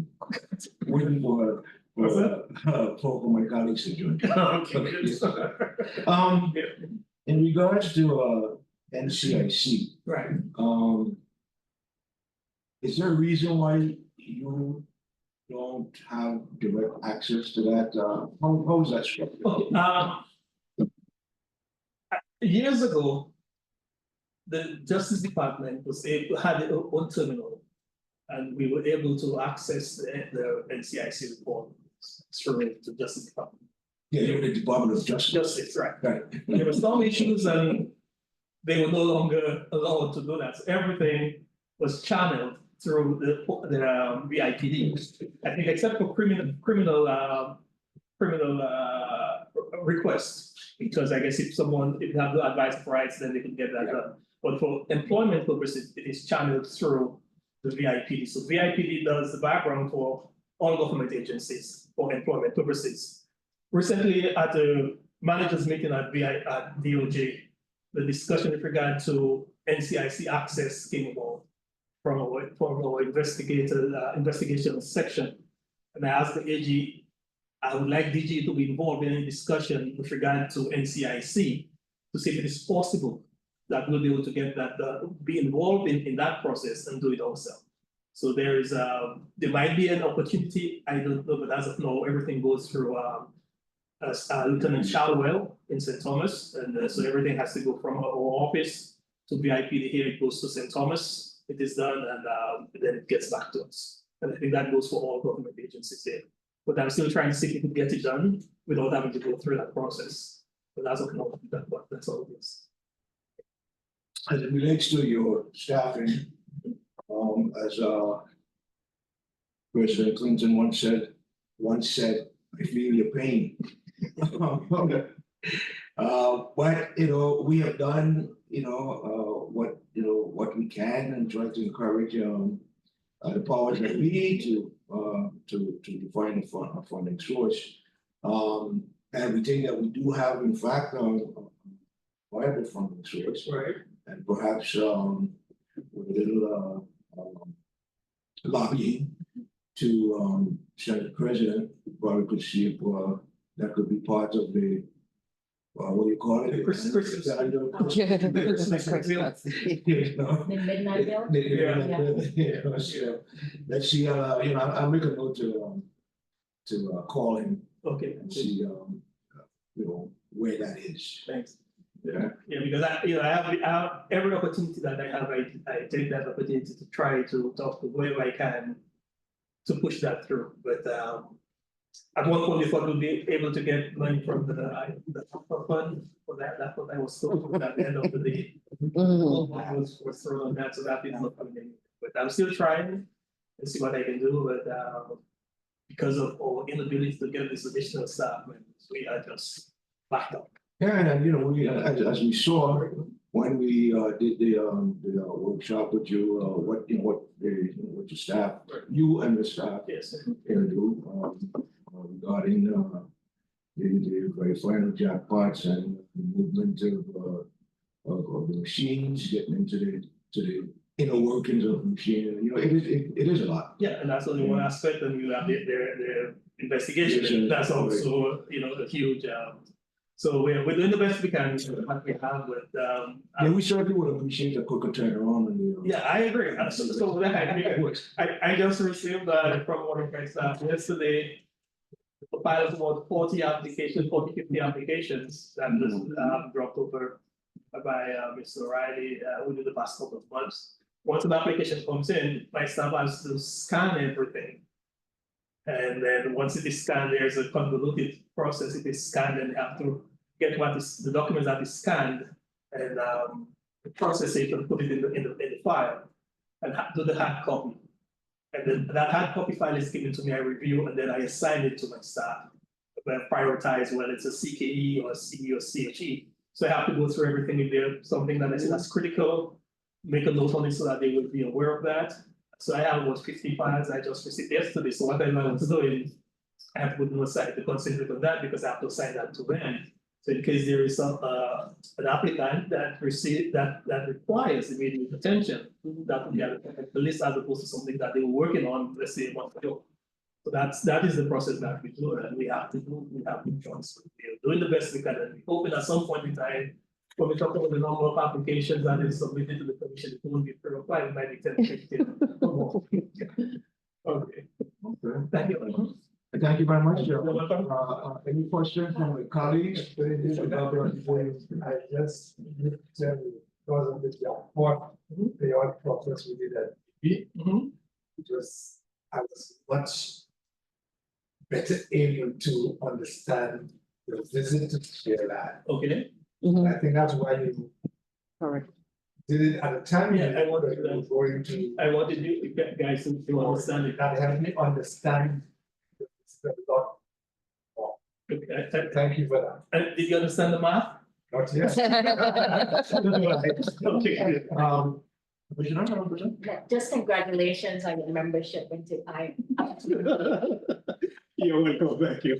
waiting for my colleagues to join. In regards to NCIC, Right. Is there a reason why you don't have direct access to that? How is that structured? Okay, years ago, the Justice Department had their own terminal, and we were able to access the NCIC report through the Justice Department. Yeah, you're the Department of Justice. Justice, right. Right. There were some issues and they were no longer allowed to do that. So everything was channeled through the VIPD. I think except for criminal requests, because I guess if you have the advice of rights, then they can get that done. But for employment purposes, it is channeled through the VIPD. So VIPD does the background for all government agencies for employment purposes. Recently, at the managers meeting at DOJ, the discussion with regard to NCIC access came about from our investigation section. And I asked the AG, I would like DG to be involved in any discussion with regard to NCIC to see if it is possible that we'll be able to get that, be involved in that process and do it ourselves. So there is, there might be an opportunity, I don't know, but as of now, everything goes through Lieutenant Shalwell in St. Thomas, and so everything has to go from our office to VIP here, it goes to St. Thomas, it is done, and then it gets back to us. And I think that goes for all government agencies here. But I'm still trying to see if we can get it done without having to go through that process. But that's okay, that's all it is. As it relates to your staffing, as President Clinton once said, I feel your pain. But we have done, what we can and try to encourage the powers that be to define a funding source. And we think that we do have, in fact, a viable funding source. Right. And perhaps with a little lobbying to Senate President, probably could see if that could be part of the what do you call it? Christmas. The midnight bill? So, let's see, I'll make a note to call him Okay. and see, where that is. Thanks. Yeah. Yeah, because I have every opportunity that I have, I take that opportunity to try to talk to whoever I can to push that through. But at one point we thought we'd be able to get money from the fund for that. That's what I was told at the end of the day. I was thrown on that, so that is not coming in. But I'm still trying and see what I can do. But because of our inability to get this additional staff, we are just backed up. Yeah, and we, as we saw when we did the workshop with you, what your staff, you and the staff Yes. can do regarding the very final jackpots and the movement of the machines, getting into the inner workings of the machine. It is a lot. Yeah, and that's only one aspect, and you have their investigation. That's also a huge. So we're doing the best we can with what we have, but Yeah, we certainly would appreciate a quicker turnaround on the. yeah, I agree. So I just received from one of my staff yesterday. The pilot about 40 applications, 50 applications that was dropped over by Mr. O'Reilly within the past couple of months. Once an application comes in, my staff has to scan everything. And then once it is scanned, there's a convoluted process. It is scanned, and they have to get what is the documents that is scanned and process it and put it in the file and do the hard copy. And then that hard copy file is given to me, I review, and then I assign it to my staff. I prioritize whether it's a CKE or a CE or CHE. So I have to go through everything if there's something that I see that's critical, make a note on it so that they will be aware of that. So I have about 50 files I just received yesterday. So what I want to do is I have to put them aside to concentrate on that because I have to assign that to them. So in case there is some an applicant that requires immediate attention, that would be at the list as opposed to something that they were working on, let's say a month ago. So that is the process that we do, and we have no choice. We're doing the best we can, and we hope that at some point in time, when we talk about the number of applications that is submitted to the commission, it won't be 3 or 5, it might be 10, 15 or more. Okay. Thank you. Thank you very much, You're Joe. welcome. Any questions from my colleagues? I just wasn't with the audit process we did at BP. I was much better able to understand the visit to share that. Okay. I think that's why you Correct. did it at a time. Yeah, I wanted you were going to, I wanted you guys to understand it. that helped me understand the lot. Okay. Thank you for that. And did you understand the math? Not yet. Okay. Just congratulations on your membership into I. You're welcome, thank you.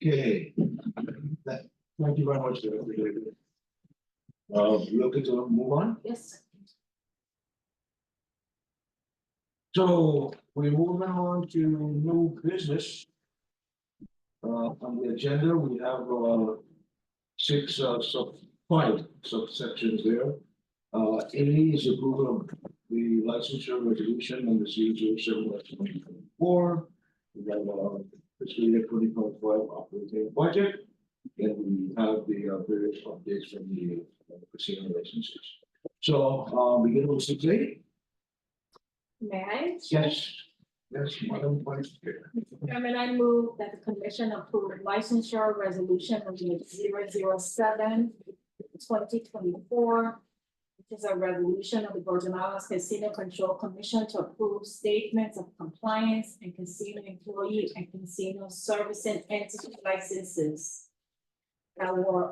Okay. Thank you very much, Joe. Looking to move on. Yes. So we're moving on to new business. On the agenda, we have 6 5 subsections there. A is approval of the licensure resolution on the series of 7/2024. We have fiscal year 2025 operating budget. Then we have the various updates from the casino licenses. So, begin with 6A. May I? Yes. Yes, Madam Vice Chair. Mr. Chairman, I move that the commission approve licensure resolution number 007 2024, which is a resolution of the Virgin Islands Casino Control Commission to approve statements of compliance and casino employee and casino servicing entity licenses that were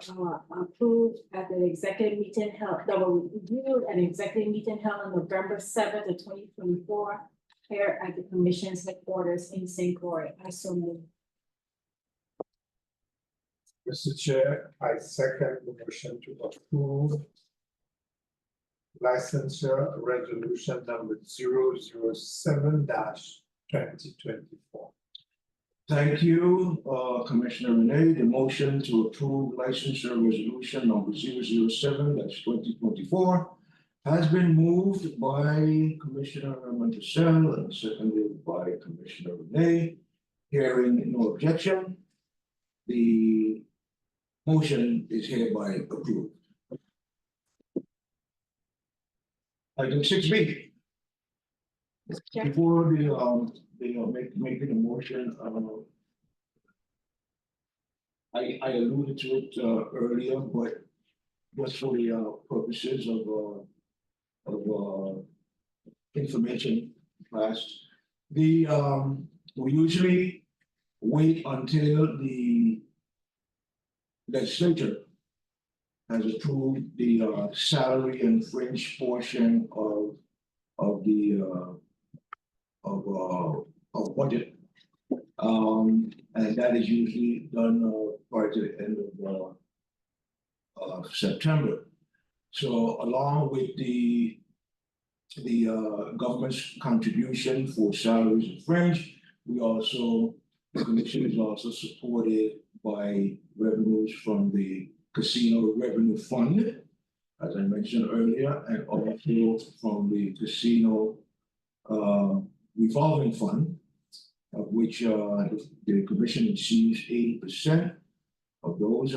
approved at the executive meeting held, that were reviewed at an executive meeting held on November 7th of 2024 here at the commission's headquarters in St. Croix. I so move. Mr. Chair, I second the motion to approve licensure resolution number 007-2024. Thank you, Commissioner Renee. The motion to approve licensure resolution number 007-2024 has been moved by Commissioner Monticello and seconded by Commissioner Renee. Hearing no objection, the motion is hereby approved. Item 6B. Chair. Before making a motion, I alluded to it earlier, but just for the purposes of information class, we usually wait until the legislature has approved the salary and fringe portion of the budget. And that is usually done prior to the end of September. So along with the government's contribution for salaries and fringe, the commission is also supported by revenues from the Casino Revenue Fund, as I mentioned earlier, and also from the Casino Revolving Fund, of which the commission receives 80% of those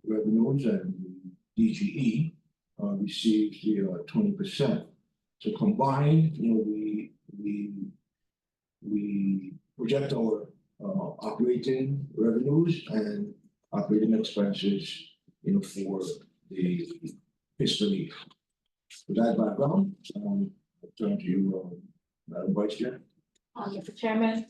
revenues, and the DGE receives the 20%. So combined, we project our operating revenues and operating expenses, for the fiscal year. With that background, I turn to you, Madam Vice Chair. Mr. Chairman,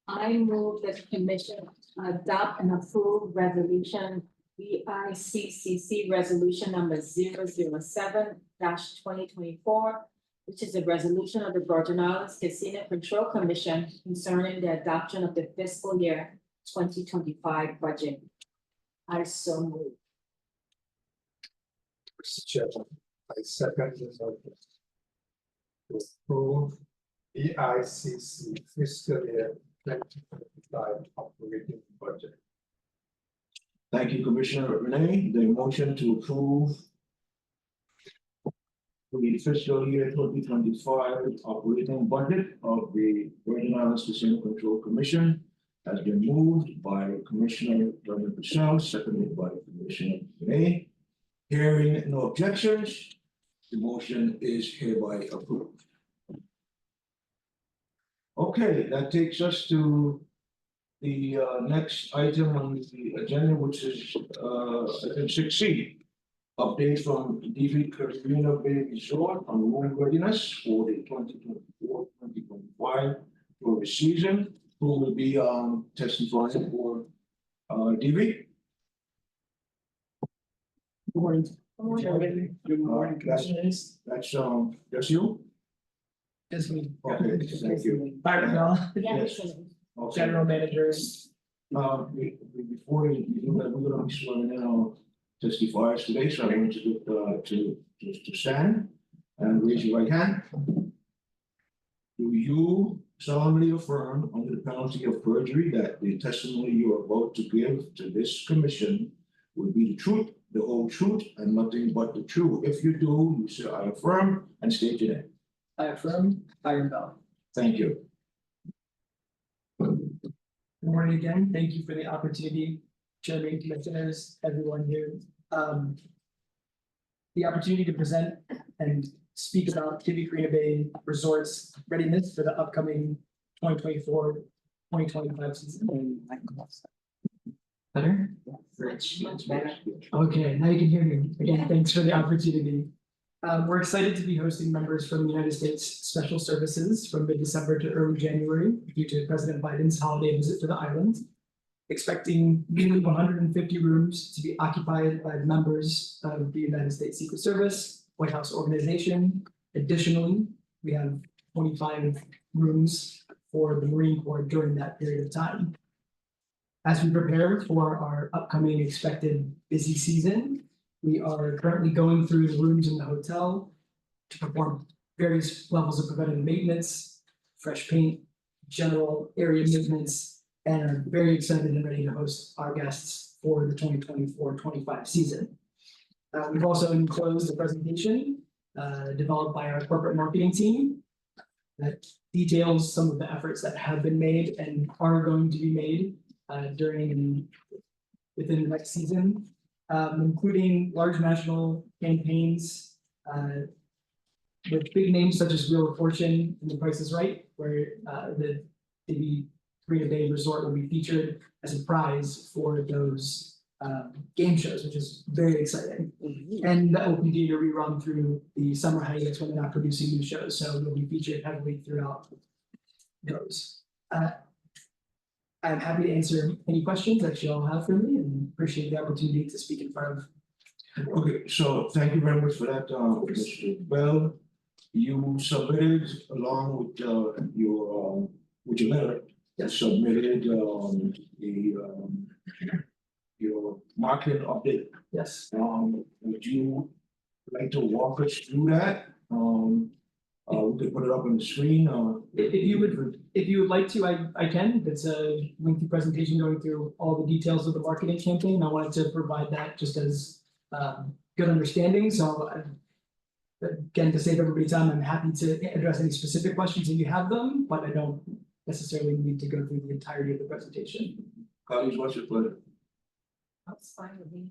I move that the commission adopt and approve resolution VICCC resolution number 007-2024, which is a resolution of the Virgin Islands Casino Control Commission concerning the adoption of the fiscal year 2025 budget. I so move. Mr. Chair, I second the motion to approve VICC fiscal year 2025 operating budget. Thank you, Commissioner Renee. The motion to approve the fiscal year 2025 operating budget of the Virgin Islands Casino Control Commission has been moved by Commissioner Monticello, seconded by Commissioner Renee. Hearing no objections, the motion is hereby approved. Okay, that takes us to the next item on the agenda, which is item 6C. Update from VICCC Bay Resort on room readiness for the 2024-2025 tourist season. Who will be testifying for DV? Good morning. Good Good morning, Commissioners. That's just you? Just me. Okay, thank you. Hi, Ronald. Yes. Yes. Okay. General managers. Before you do that, we're gonna be swearing in our testifiers today, so I want you to stand and raise your right hand. Do you solemnly affirm under the penalty of perjury that the testimony you are about to give to this commission will be the truth, the whole truth, and nothing but the truth? If you do, you say I affirm and state your name. I affirm, I rebel. Thank you. Good morning again. Thank you for the opportunity, Chairman, Commissioners, everyone here. The opportunity to present and speak about Divvy Carina Bay Resorts readiness for the upcoming 2024-2025 season. Better? Much better. Okay, now you can hear me. Again, thanks for the opportunity. We're excited to be hosting members from the United States Special Services from mid-December to early January due to President Biden's holiday visit to the island. Expecting nearly 150 rooms to be occupied by members of the United States Secret Service, White House organization. Additionally, we have 25 rooms for the Marine Corps during that period of time. As we prepare for our upcoming expected busy season, we are currently going through the rooms in the hotel to perform various levels of preventative maintenance, fresh paint, general area movements, and are very excited and ready to host our guests for the 2024-25 season. We've also enclosed a presentation developed by our corporate marketing team that details some of the efforts that have been made and are going to be made during and within the next season, including large national campaigns with big names such as Wheel of Fortune and The Price is Right, where the Divvy Carina Bay Resort will be featured as a prize for those game shows, which is very exciting. And that will continue to rerun through the summer hiatus when they're not producing new shows, so they'll be featured heavily throughout those. I'm happy to answer any questions that you all have for me and appreciate the opportunity to speak in front of. Okay, so thank you very much for that, Mr. Bell. You submitted along with your letter, you submitted your market update. Yes. Would you like to walk us through that? We could put it up on the screen, If you would like to, I can. It's a lengthy presentation going through all the details of the marketing campaign. I wanted to provide that just as good understanding. So again, to save everybody time, I'm happy to address any specific questions if you have them, but I don't necessarily need to go through the entirety of the presentation. colleagues, what's your pleasure? That's fine with me.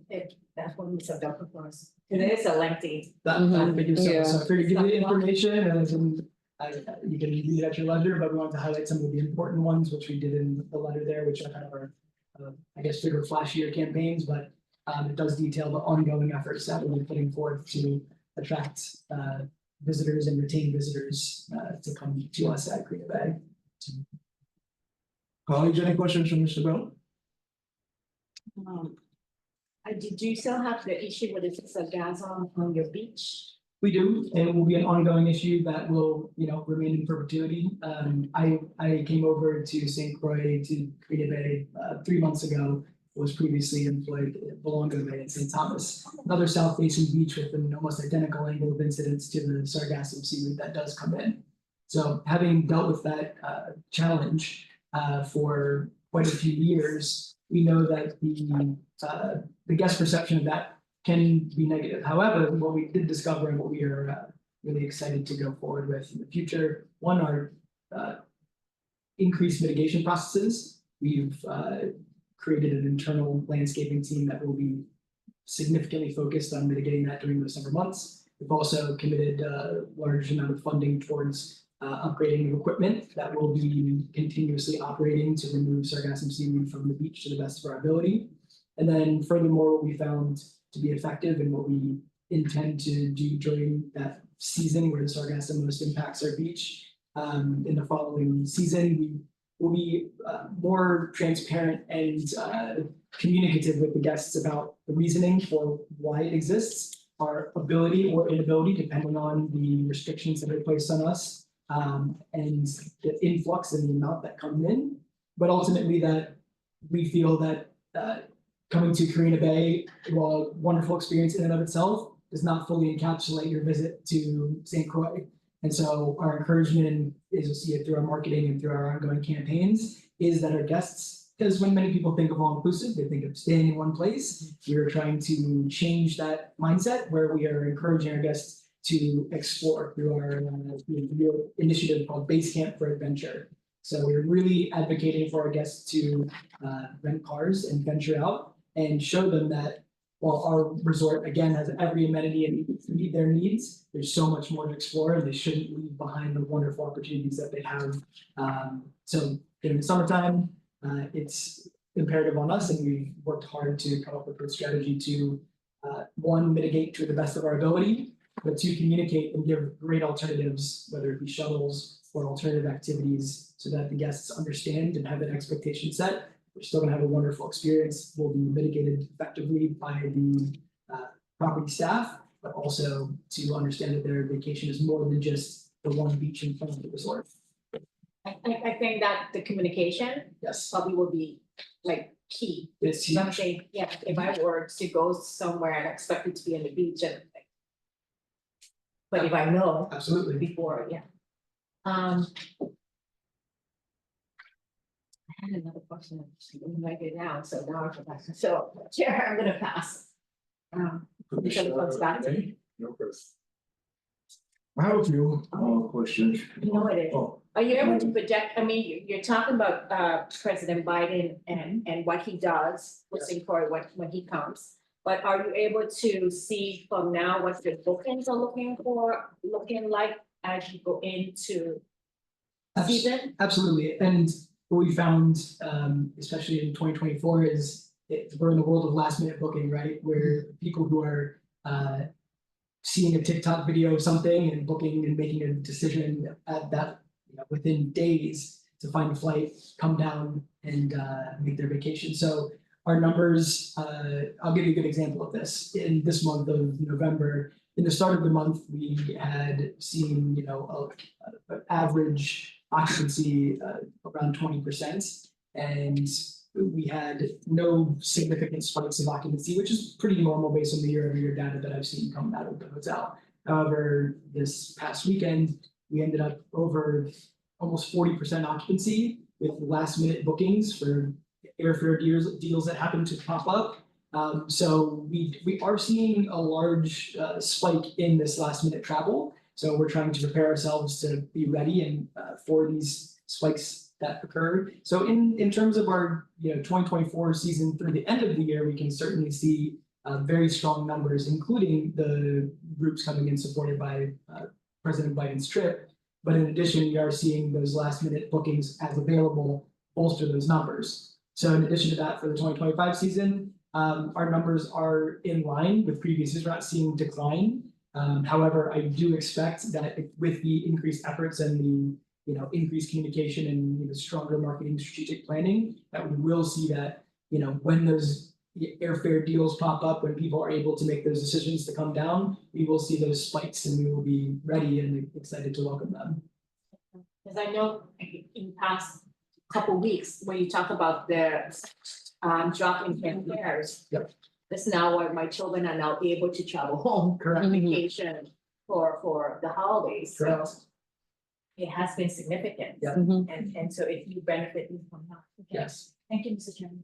If that's what we set up for us. It is a lengthy. That figures so I figured give you the information and then you can read it at your leisure, but we wanted to highlight some of the important ones, which we did in the letter there, which are kind of our, I guess, bigger flashier campaigns, but it does detail the ongoing efforts that we're putting forth to attract visitors and retain visitors to come to us at Carina Bay. Colleagues, any questions from Mr. Bell? Did you still have the issue with the sargassum on your beach? We do, and it will be an ongoing issue that will, remain in perpetuity. I came over to St. Croix to Carina Bay 3 months ago. Was previously employed at Belongo Bay in St. Thomas, another south-facing beach with an almost identical angle of incidence to the sargassum seaweed that does come in. So having dealt with that challenge for quite a few years, we know that the guest perception of that can be negative. However, what we did discover and what we are really excited to go forward with in the future, one are increased mitigation processes. We've created an internal landscaping team that will be significantly focused on mitigating that during the summer months. We've also committed a large amount of funding towards upgrading of equipment that will be continuously operating to remove sargassum seaweed from the beach to the best of our ability. And then furthermore, what we found to be effective and what we intend to do during that season where the sargassum most impacts our beach, in the following season, we will be more transparent and communicative with the guests about the reasoning for why it exists, our ability or inability, depending on the restrictions that are placed on us, and the influx and the amount that come in. But ultimately that we feel that coming to Carina Bay, while a wonderful experience in and of itself, does not fully encapsulate your visit to St. Croix. And so our encouragement, as you'll see it through our marketing and through our ongoing campaigns, is that our guests, because when many people think of all-inclusive, they think of staying in one place. We're trying to change that mindset where we are encouraging our guests to explore through our initiative called Base Camp for Adventure. So we're really advocating for our guests to rent cars and venture out and show them that while our resort, again, has every amenity and meet their needs, there's so much more to explore, and they shouldn't leave behind the wonderful opportunities that they have. So during the summertime, it's imperative on us, and we've worked hard to come up with a strategy to one, mitigate to the best of our ability, but two, communicate and give great alternatives, whether it be shuttles or alternative activities, so that the guests understand and have an expectation set. We're still gonna have a wonderful experience, will be mitigated effectively by the property staff, but also to understand that their vacation is more than just the one beach in front of the resort. I think that the communication Yes, probably will be like key. it's You know what I'm huge. saying? Yeah, if I were to go somewhere and expect it to be on the beach and. But if I know Absolutely. before, yeah. I had another question, I didn't write it down, so now I forgot. So, Chair, I'm gonna pass. Because it comes back to me. No question. I have a few questions. You know it is. Oh, Are you able to project, I mean, you're talking about President Biden and what he does, looking for when he comes. But are you able to see from now what the bookings are looking like as you go into season? Absolutely, and what we found, especially in 2024, is we're in the world of last minute booking, right? Where people who are seeing a TikTok video of something and booking and making a decision at that, within days to find a flight, come down and make their vacation. So our numbers, I'll give you a good example of this. In this month of November, in the start of the month, we had seen, an average occupancy around 20%. And we had no significant spikes of occupancy, which is pretty normal based on the year-over-year data that I've seen coming out of the hotel. However, this past weekend, we ended up over almost 40% occupancy with last-minute bookings for airfare deals that happen to pop up. So we are seeing a large spike in this last-minute travel. So we're trying to prepare ourselves to be ready and for these spikes that occur. So in terms of our 2024 season through the end of the year, we can certainly see very strong numbers, including the groups coming in supported by President Biden's trip. But in addition, we are seeing those last minute bookings as available bolster those numbers. So in addition to that, for the 2025 season, our numbers are in line with previous years. We're not seeing decline. However, I do expect that with the increased efforts and the increased communication and stronger marketing strategic planning, that we will see that when those airfare deals pop up, when people are able to make those decisions to come down, we will see those spikes and we will be ready and excited to welcome them. Because I know in past couple weeks, when you talk about the drop in fares. Yep. That's now why my children are now able to travel home. Correct. On vacation for the holidays, so Correct. it has been significant. Yep. And so if you benefit from that. Okay. Yes. Thank you, Mr. Chairman.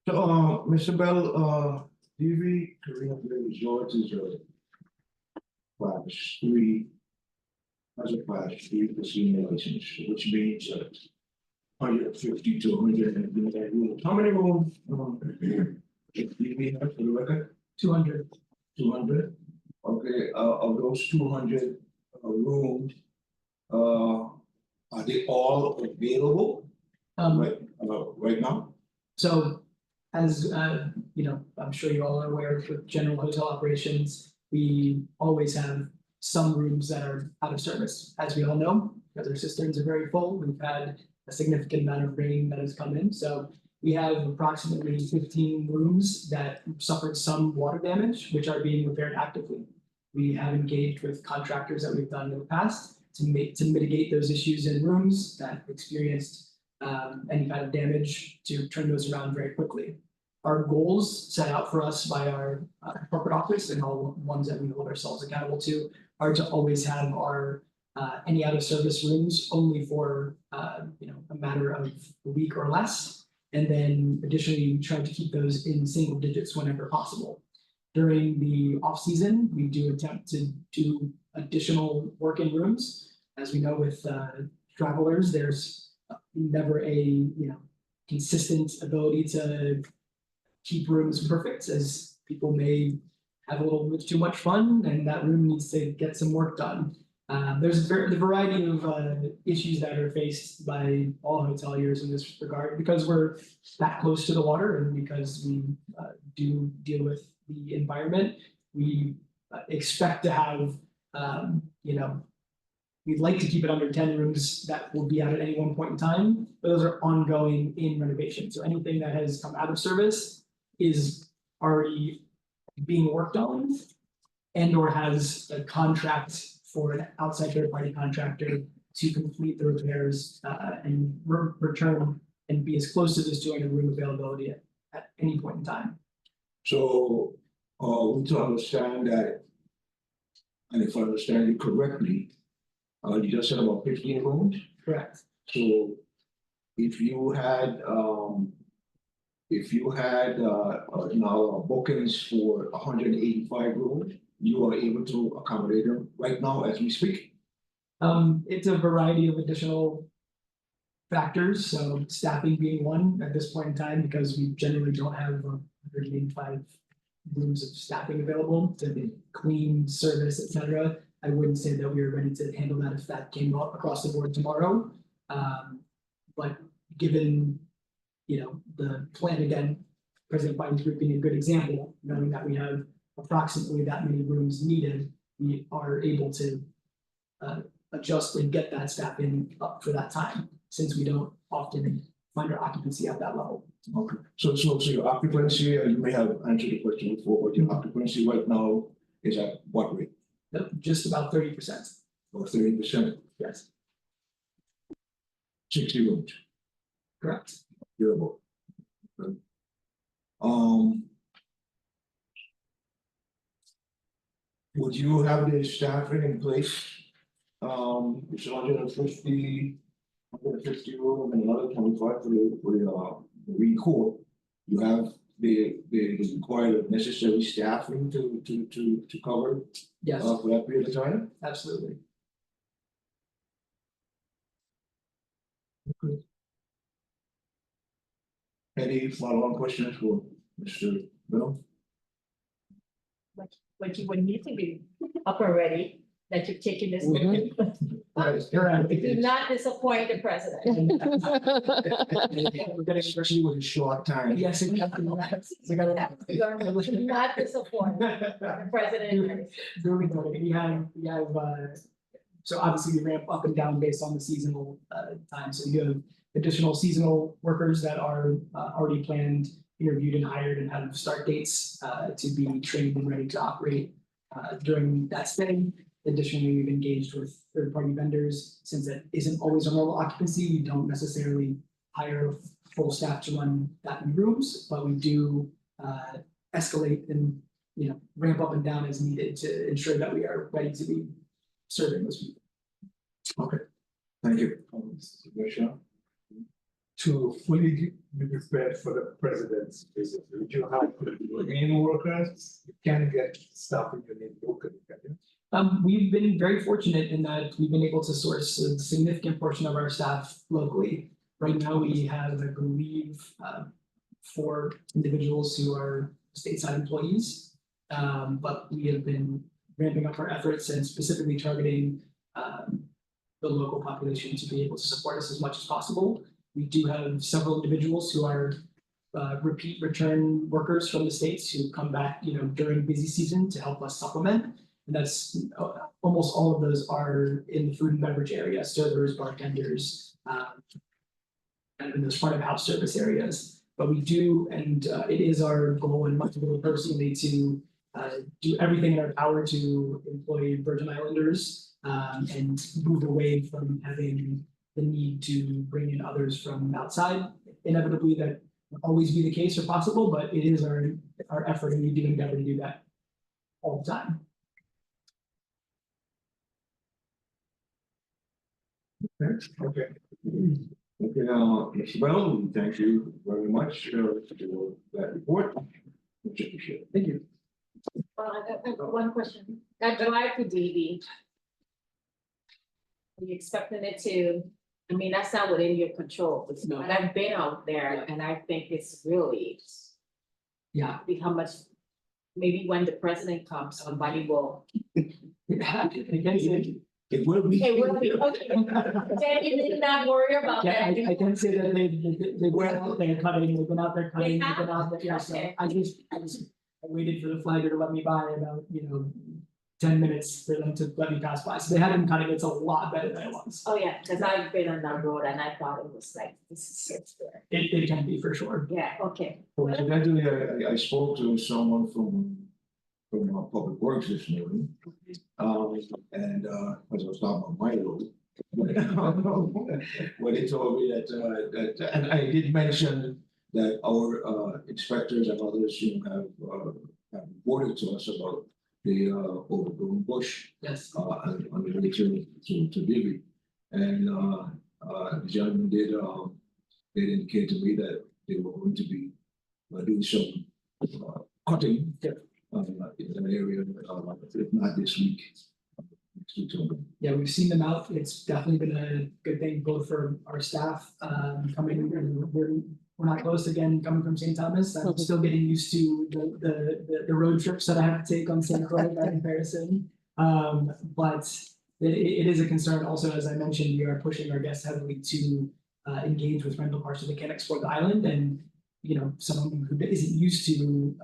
so, Mr. Bell, DV Korean Bay Resort is a class 3. As a class 3 casino license, which means 150 to 100 rooms. How many rooms? DV have for the record? 200. 200. Okay, of those 200 rooms, are they all available right now? So as I'm sure you all are aware, with general hotel operations, we always have some rooms that are out of service, as we all know, because our cisterns are very full. We've had a significant amount of rain that has come in. So we have approximately 15 rooms that suffered some water damage, which are being repaired actively. We have engaged with contractors that we've done in the past to mitigate those issues in rooms that experienced any kind of damage, to turn those around very quickly. Our goals set out for us by our corporate office and all ones that we hold ourselves accountable to are to always have our any out of service rooms only for a matter of a week or less, and then additionally try to keep those in single digits whenever possible. During the off season, we do attempt to do additional work in rooms, as we know with travelers, there's never a, consistent ability to keep rooms perfect, as people may have a little bit too much fun and that room needs to get some work done. There's the variety of issues that are faced by all hoteliers in this regard, because we're that close to the water and because we do deal with the environment. We expect to have, we'd like to keep it under 10 rooms that will be out at any one point in time, but those are ongoing in renovation. So anything that has come out of service is already being worked on and or has a contract for an outside third-party contractor to complete the repairs and return and be as close to this 200 room availability at any point in time. So, we to understand that, and if I understand you correctly, you just said about 15 rooms. Correct. So, if you had now bookings for 185 rooms, you are able to accommodate them right now as we speak? It's a variety of additional factors, so staffing being one at this point in time, because we generally don't have 185 rooms of staffing available to clean, service, etc. I wouldn't say that we are ready to handle that if that came up across the board tomorrow. But given, the plan again, President Biden's group being a good example, knowing that we have approximately that many rooms needed, we are able to adjust and get that staffing up for that time, since we don't often find our occupancy at that level. Okay, so your occupancy, you may have answered the question before, but your occupancy right now is at what rate? Just about 30%. Or 30%, Yes, 60 rooms, correct. beautiful. Okay. Would you have the staffing in place? It's 150 room and another 25 for the record. You have the required necessary staffing to cover Yes, for that period of time? absolutely. Any follow-on questions for Mr. Bill? But you would need to be up already, that you've taken this. Mhm. Do not disappoint the president. We're getting Especially with a short time. yes, exactly. We gotta- Do not disappoint the president. We have, so obviously we ramp up and down based on the seasonal time, so you have additional seasonal workers that are already planned, interviewed and hired and have start dates to be trained and ready to operate during that stay. Additionally, we've engaged with third-party vendors. Since it isn't always a normal occupancy, we don't necessarily hire full staff to run that many rooms, but we do escalate and, ramp up and down as needed to ensure that we are ready to be serving those people. Okay, thank you. Mr. Commissioner? To fully be prepared for the president's visit, would you have main workers? You can get staff if you need locally, can you? We've been very fortunate in that we've been able to source a significant portion of our staff locally. Right now, we have, I believe, 4 individuals who are stateside employees. But we have been ramping up our efforts and specifically targeting the local population to be able to support us as much as possible. We do have several individuals who are repeat return workers from the States who come back, during busy season to help us supplement. And that's almost all of those are in the food and beverage area, servers, bartenders, kind of in those front of house service areas. But we do, and it is our goal and much personally to do everything in our power to employ Virgin Islanders and move away from having the need to bring in others from outside. Inevitably, that will always be the case or possible, but it is our effort, and we do endeavor to do that all the time. Okay. Okay, Mr. Bell, thank you very much for that report. Much appreciated. Thank you. Well, I have one question. That drive to DV. Are you expecting it to I mean, that's not within your control, but No. I've been out there and I think it's really Yeah. how much, maybe when the president comes, somebody will. It will be. It will be, okay. Then you need not worry about Yeah, that. I can say that they were out there cutting, they've been out there cutting, they've been out there, yeah, so Okay. I waited for the flagger to let me by about, 10 minutes for them to let me pass by, so they had been cutting, it's a lot better than it was. Oh, yeah, because I've been on that road and I thought it was like, this is so fair. It can be for sure. Yeah, okay. Coincidentally, I spoke to someone from Public Works this morning. And, as I was talking about my road. But they told me that, and I did mention that our, inspectors and others, have reported to us about the, overgrown bush, Yes. on the way to Vivi. And, the gentleman did indicate to me that they were going to be, doing some, cutting. Yeah. In that area, if not this week. Next week, so. Yeah, we've seen them out. It's definitely been a good thing both for our staff coming, and we're not close again, coming from St. Thomas. I'm still getting used to the road trips that I have to take on St. Croix by comparison. But it is a concern also, as I mentioned, we are pushing our guests heavily to engage with rental cars so they can explore the island, and someone who isn't used to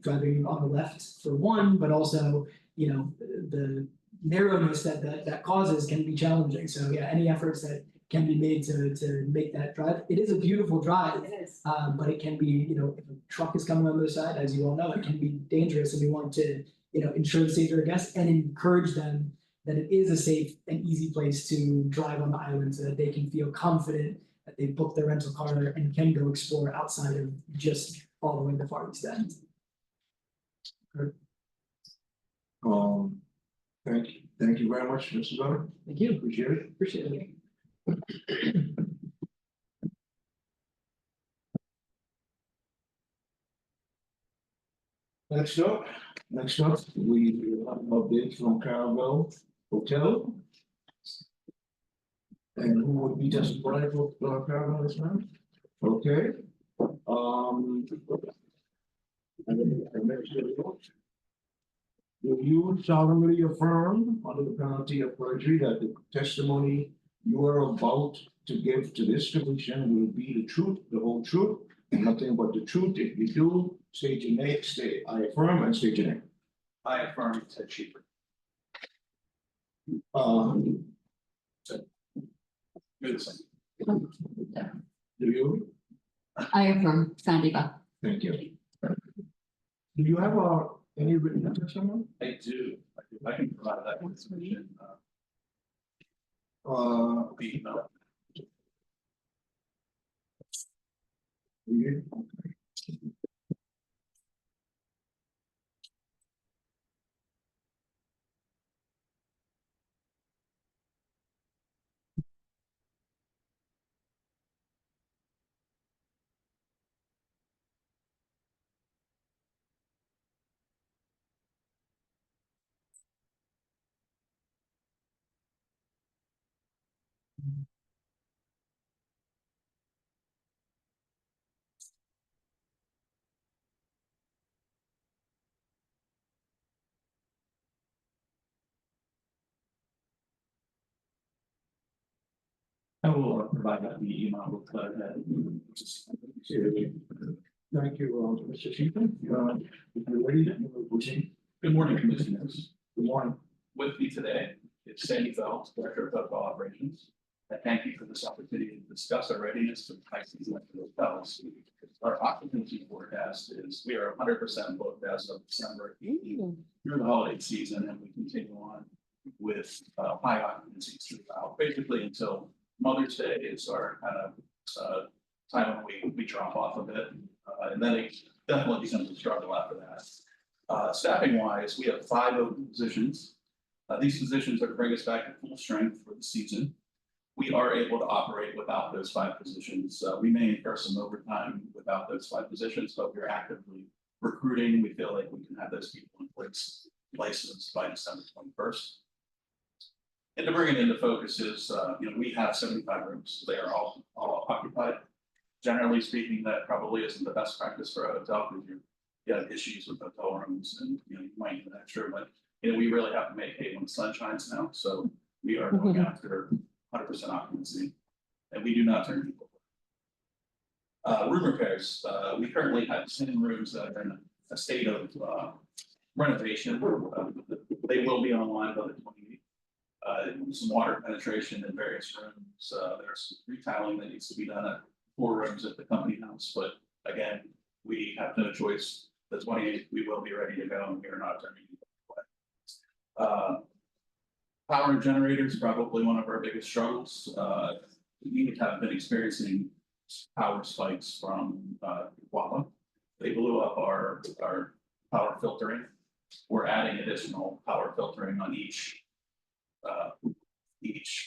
driving on the left for one, but also, the narrowness that causes can be challenging. So yeah, any efforts that can be made to make that drive. It is a beautiful drive, It is. but it can be, if a truck is coming on the other side, as you all know, it can be dangerous, and we want to, ensure the safety of our guests and encourage them that it is a safe and easy place to drive on the island so that they can feel confident that they booked their rental car and can go explore outside of just following the Far East End. Thank you very much, Mr. Gunner. Thank you. Appreciate it. Appreciate it. Next up, we have an update from Caravel Hotel. And who would be testifying for Caravel this time? Okay. Do you solemnly affirm under the penalty of perjury that the testimony you are about to give to this commission will be the truth, the whole truth, and nothing but the truth? If you do, state your name, I affirm and state your name. I affirm, said Cheaper. Do you? I affirm, Sandiva. Thank you. Do you have any written testimony? I do. I can provide that information. Via email. You? I will provide that via email with Thank you, Mr. Chief. If you're ready, then we'll proceed. Good morning, Commissioners. Good morning. With me today is Sandy Phelps, Director of Hotel Operations. I thank you for this opportunity to discuss our readiness for the high season at the hotels. Our occupancy forecast is we are 100% booked as of December 18th through the holiday season, and we continue on with high occupancies throughout, basically until Mother's Day is our kind of time when we drop off a bit, and then it definitely becomes a struggle after that. Staffing wise, we have 5 open positions. These positions are to bring us back to full strength for the season. We are able to operate without those 5 positions. We may incur some overtime without those 5 positions, but we're actively recruiting. We feel like we can have those people in place, license by December 21st. And to bring it into focus is, we have 75 rooms. They are all occupied. Generally speaking, that probably isn't the best practice for a hotel because you have issues with hotel rooms and, you might need an extra, but, we really have to make hay when the sun shines now. So we are going after 100% occupancy and we do not turn people away. Room repairs, we currently have 10 rooms that are in a state of renovation. They will be online by the 28th. Some water penetration in various rooms. There's some retiling that needs to be done at 4 rooms at the company house, but again, we have no choice. The 28th, we will be ready to go, and we are not turning people away. Power and generators, probably one of our biggest struggles. We have been experiencing power spikes from WAPA. They blew up our power filtering. We're adding additional power filtering on each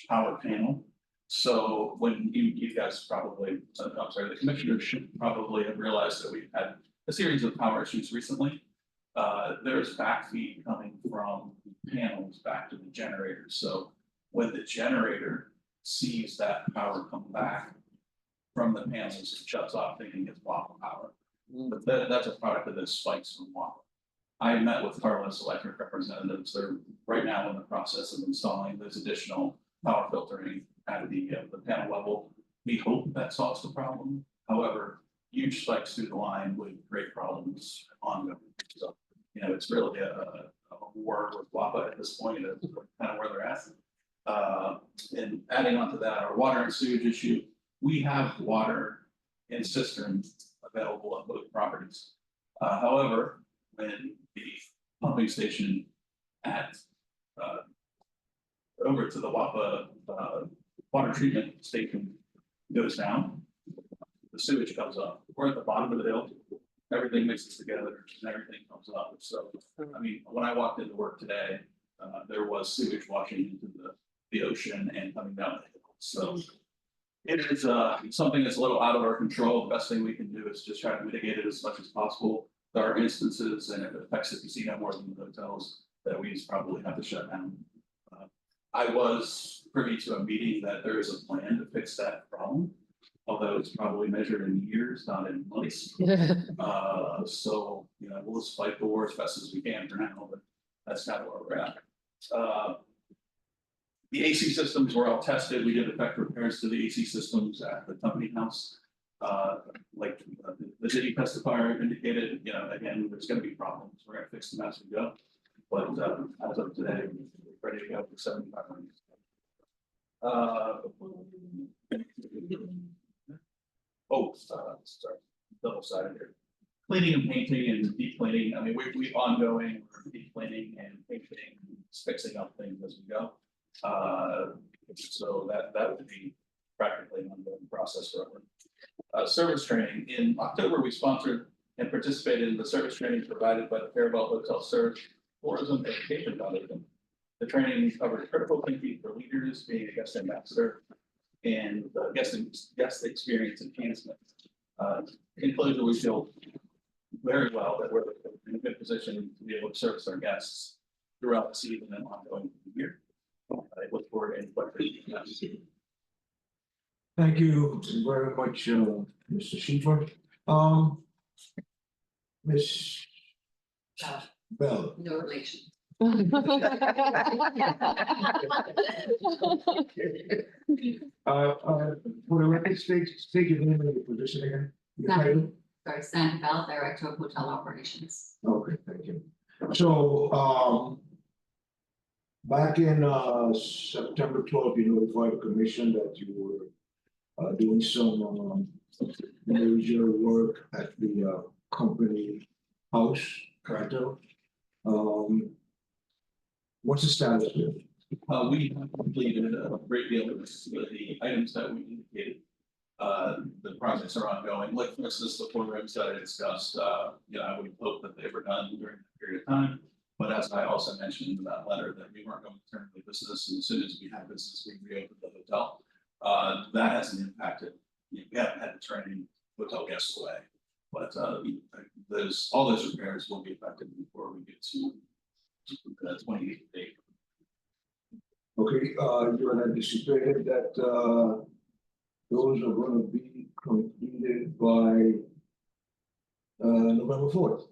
power panel. So when you guys probably, I'm sorry, the commissioners should probably have realized that we've had a series of power issues recently. There's backfeed coming from panels back to the generator. So when the generator sees that power come back from the panels, it shuts off thinking it's WAPA power. But that's a product of those spikes from WAPA. I met with Carlos Electric representatives. They're right now in the process of installing those additional power filtering at the panel level. We hope that solves the problem. However, huge spikes through the line would create problems ongoing. So, it's really a war with WAPA at this point of kind of where they're at. And adding on to that, our water and sewage issue, we have water in cisterns available at both properties. However, when the pumping station at over to the WAPA water treatment station goes down, the sewage comes up. We're at the bottom of the hill. Everything mixes together and everything comes up. So, when I walked into work today, there was sewage washing into the ocean and coming down the hill. So it is something that's a little out of our control. The best thing we can do is just try to mitigate it as much as possible. There are instances, and if it affects the casino more than the hotels, that we just probably have to shut down. I was privy to a meeting that there is a plan to fix that problem, although it's probably measured in years, not in months. So, we'll just fight the war as best as we can for now, but that's kind of where we're at. The AC systems were all tested. We did effect repairs to the AC systems at the company house. Like the city testifier indicated, again, there's going to be problems. We're going to fix them as we go. But as of today, we're ready to go for 75 minutes. Sorry, double sided here. Cleaning and painting and deep cleaning. We're ongoing, we're deep cleaning and painting, fixing up things as we go. So that would be practically an ongoing process forever. Service training. In October, we sponsored and participated in the service training provided by the Faribault Hotel Service Tourism Education Foundation. The training covered critical thinking for leaders, being a guest ambassador, and guest experience enhancement. In conclusion, we feel very well that we're in a good position to be able to service our guests throughout the season and ongoing year. I look forward to any questions. Thank you very much, Mr. Schiefer. Ms. Bell. No relation. For the record, state your name and your position again. Your title? Sorry, Sandra Bell, Director of Hotel Operations. Okay, thank you. So, back in September 12th, you notified the commission that you were doing some major work at the company house, correct? What's the status here? We have completed a great deal of the items that we indicated. The projects are ongoing. Like for instance, the 4 rooms that I discussed, I would hope that they were done during that period of time. But as I also mentioned in that letter, that we weren't going to turn the business, and as soon as we had business, we reopened the hotel. That hasn't impacted. We haven't had to turn any hotel guests away, but all those repairs will be effective before we get to the 28th date. Okay, you had anticipated that, those are gonna be completed by, November 4th.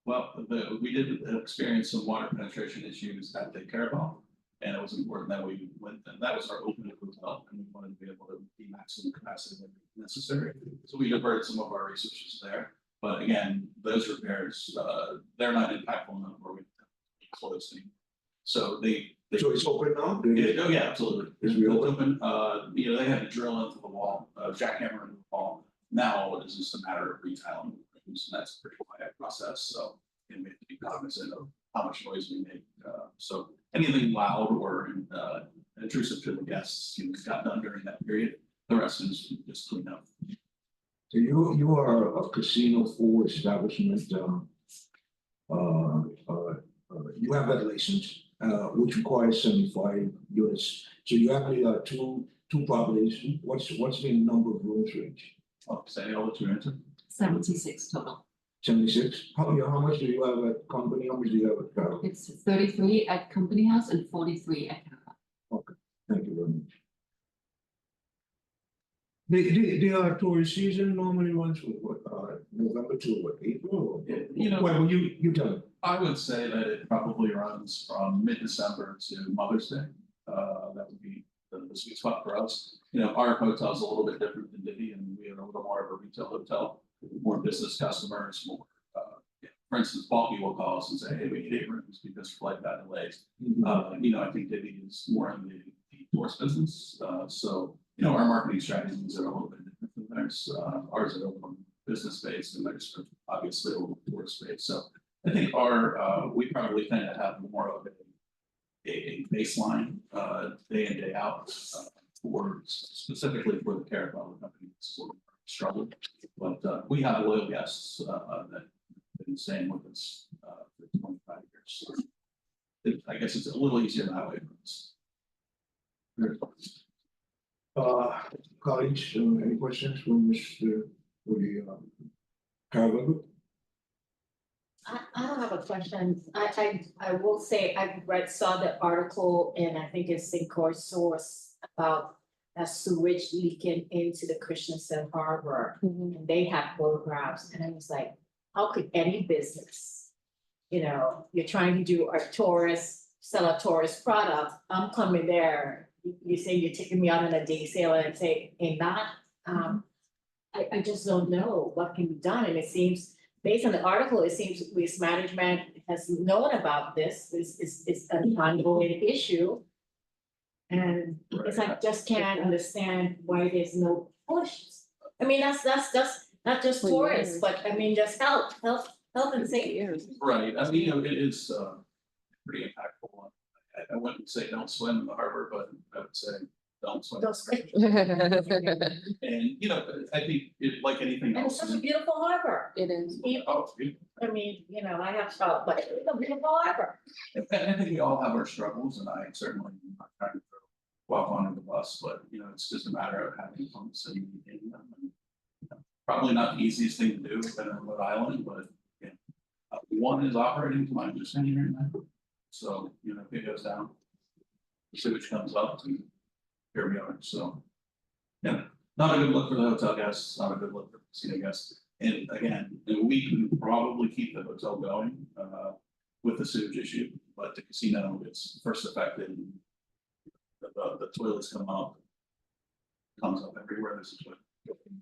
Well, we did experience some water penetration issues at the Caraval. And it was important that we went, and that was our open hotel, and we wanted to be able to be maximum capacity when necessary. So we diverted some of our resources there. But again, those repairs, they're not impactful enough where we close them. So they. So it's open now? Oh, yeah, absolutely. It's It's reopened? open, you know, they had to drill into the wall, jackhammer into the wall. Now all it is just a matter of retiling, and that's a pretty quiet process, so. And we have to be cognizant of how much noise we make, so anything loud or, intrusive to the guests, you know, got done during that period. The rest is just clean up. So you are a casino forward establishment, you have that license, which requires 75 units. So you actually got two properties. What's the number of rooms range? Oh, say, I'll let you answer. 76 total. 76? How much do you have at company? How much do you have at Carol? It's 33 at Company House and 43 at Kappa. Thank you very much. The tourist season normally runs from what, November to what, April? Or? You know, Well, you tell me. I would say that it probably runs from mid-December to Mother's Day. That would be the sweet spot for us. You know, our hotel's a little bit different than Divi, and we have a little more of a retail hotel, more business customers, more. For instance, Balky will call us and say, hey, we need 8 rooms because flight got delayed. You know, I think Divi is more in the tourist business. So, you know, our marketing strategies are a little bit different than theirs. Ours are a little business based and theirs are obviously a little tourist based. So I think we probably tend to have more of a baseline, day in, day out, for specifically for the Caraval company sort of struggle. But we have loyal guests, that have been staying with us, for 25 years. So I guess it's a little easier that way for us. Colleagues, any questions from Mr. Caraval? I don't have a question. I will say, saw the article and I think it's Syncor Source about that sewage leaking into the Christiansted Harbor. And they have photographs and I was like, how could any business, you know, you're trying to do sell a tourist product, I'm coming there. You say you're taking me out on a day sale and say, ain't that, I just don't know what can be done, and it seems, based on the article, it seems waste management has known about this, it's an ongoing issue. And it's like, just can't understand why there's no push. I mean, that's not just tourists, but I mean, just health and safety. Right, I mean, you know, it is pretty impactful. I wouldn't say don't swim in the harbor, but I would say don't swim. Don't swim. And, you know, I think like anything And it's else. such a beautiful harbor. It is. Oh, beautiful. I mean, you know, I have felt, but it's a beautiful harbor. And I think we all have our struggles, and I certainly am not trying to walk onto the bus, but, you know, it's just a matter of having pumps and maintaining them. And, you know, probably not the easiest thing to do in a remote island, but, yeah. One is operating to my understanding right now. So, you know, if it goes down, the sewage comes up, and here we are, so. Yeah, not a good look for the hotel guests, not a good look for the casino guests. And again, we can probably keep the hotel going, with the sewage issue, but the casino is first affected. The toilets come up everywhere, there's a toilet.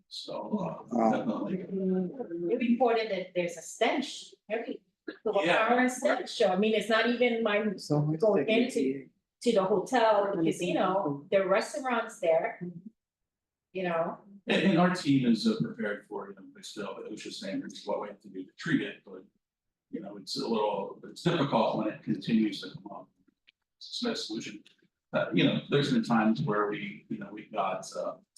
So, definitely. You reported that there's a stench, Yeah. current stench, so I mean, it's not even going into the hotel, or the casino, there are restaurants there. You know, And our team is prepared for, you know, they still, OSHA standards, what we have to do to treat it, but. You know, it's difficult when it continues to come up. It's no solution. You know, there's been times where we got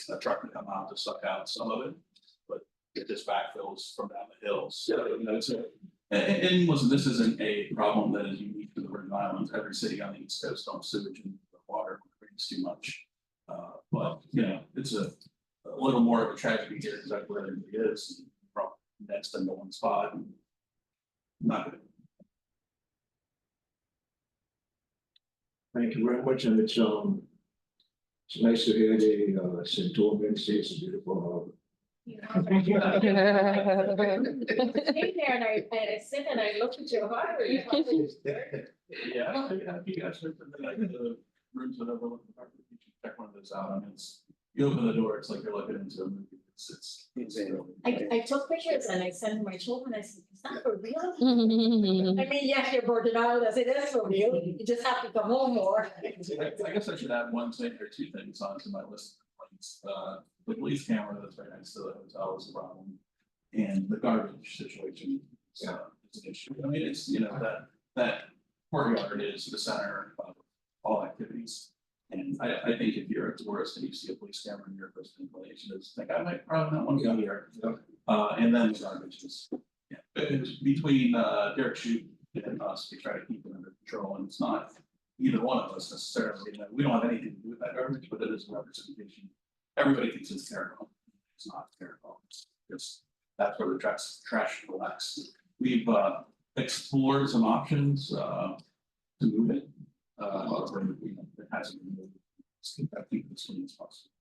a truck to come out to suck out some of it, but it just backfills from down the hills. So, you know, and listen, this isn't a problem that is unique to the Virgin Islands. Every city on the East Coast dumps sewage into the water, it's too much. But, you know, it's a little more of a tragedy here because that's where everybody is, and from next into one spot. And not good. Thank you very much, and it's nice to hear the Centurion say it's a beautiful harbor. Came there and I sit and I looked at your heart. Yeah, if you guys looked at the rooms that overlook the park, you should check one of those out. I mean, it's, you open the door, it's like you're looking into a movie. It's really- I took pictures and I sent my children, I said, is that for real? I mean, yes, you're boarded out, I said, that's for real, you just have to come home more. I guess I should add one thing or two things onto my list of complaints. The police camera that's right next to the hotel is a problem. And the garbage situation is an issue. I mean, it's, you know, that courtyard is the center of all activities. And I think if you're a tourist and you see a police camera in your first inclination is think I might probably not want to go here. And then the garbage is, yeah, it's between Derek Shute and us, we try to keep it under control, and it's not either one of us necessarily. You know, we don't have anything to do with that garbage, but it is a representation. Everybody thinks it's terrible. It's not terrible. It's just that's where the trash collects. We've explored some options to move it. It hasn't been moved. I think as soon as possible.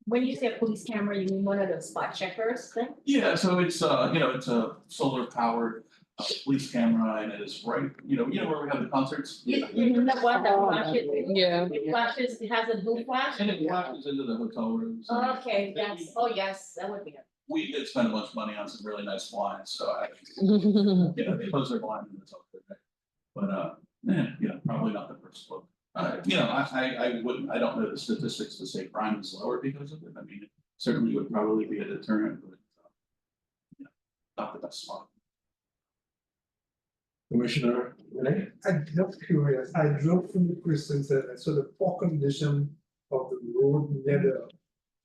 When you say a police camera, you mean one of those spot checkers thing? Yeah, so it's you know, it's a solar powered police camera, and it is right, you know where we have the concerts. You the one that flashes? Yeah. It flashes, it has a blue flash? And it flashes into the hotel rooms. and- Okay, that's, oh, yes, that would be it. We did spend a bunch of money on some really nice blinds, so I, you know, they close their blind and it's all good. But yeah, probably not the first look. You know, I wouldn't, I don't know the statistics to say crime is lower because of it. I mean, it certainly would probably be a deterrent, but yeah, not the best spot. Commissioner Renee? I'm just curious, I drove from the Christiansted and saw the poor condition of the road near the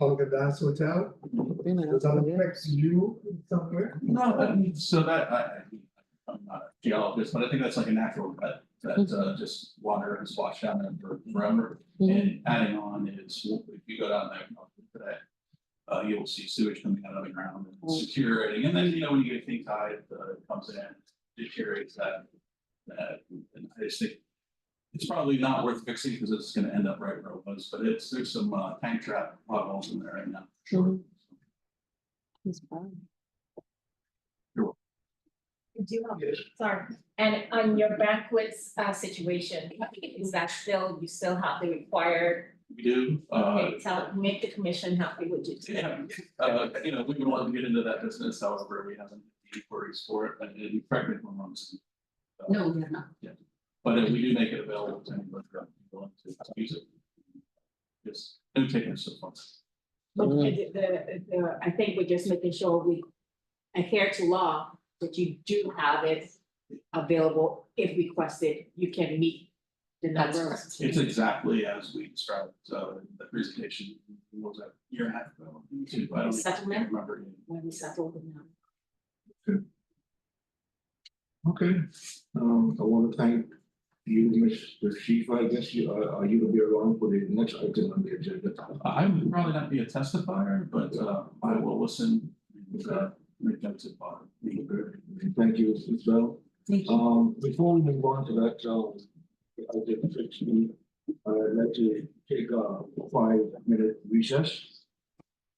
Holiday Hotel. Does that affect you in some way? No, I mean, so that I'm not a geologist, but I think that's like a natural cut that just water has washed down there forever. And adding on is if you go down there today, you will see sewage coming out of the ground and it's deteriorating. And then, you know, when you get a king tide, it comes in, deteriorates that. And I just think it's probably not worth fixing because it's going to end up right where it was. But there's some tank trap potholes in there right now. Sure. Sorry, and on your banquets situation, is that still, you still have the required? We do. Okay, make the commission happy with you. Yeah, you know, we would love to get into that business, however, we haven't inquiries for it, and correct me if I'm wrong. No, we have not. Yeah, but we do make it available to anybody who's willing to use it. Yes, no takers so far. But I think we're just making sure we adhere to law, that you do have it available if requested, you can meet the number. It's exactly as we described, the presentation, what was that, year and a half ago? I don't Settlement? remember. When we settled it now. Okay, I want to thank you, Mr. Chief. I guess you are you to be around for the next item on the agenda? I would probably not be a testifier, but I will listen and make notes of it. Thank you as well. Before we move on to that, I'd like to take a 5-minute recess.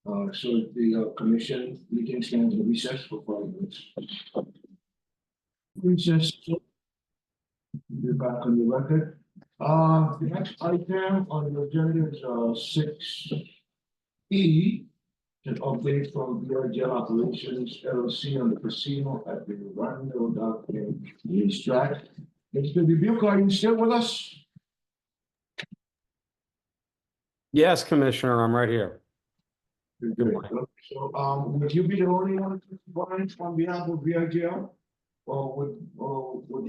So the commission meeting stands in recess for 5 minutes. Recess. Be back on the record. The next item on the agenda is 6E. An update from VRGL Operations LLC on the casino at the Randall Dock in East Track. Mr. Dubuque, are you still with us? Yes, Commissioner, I'm right here. Good morning. So, would you be the only one to testify on behalf of VRGL? Or would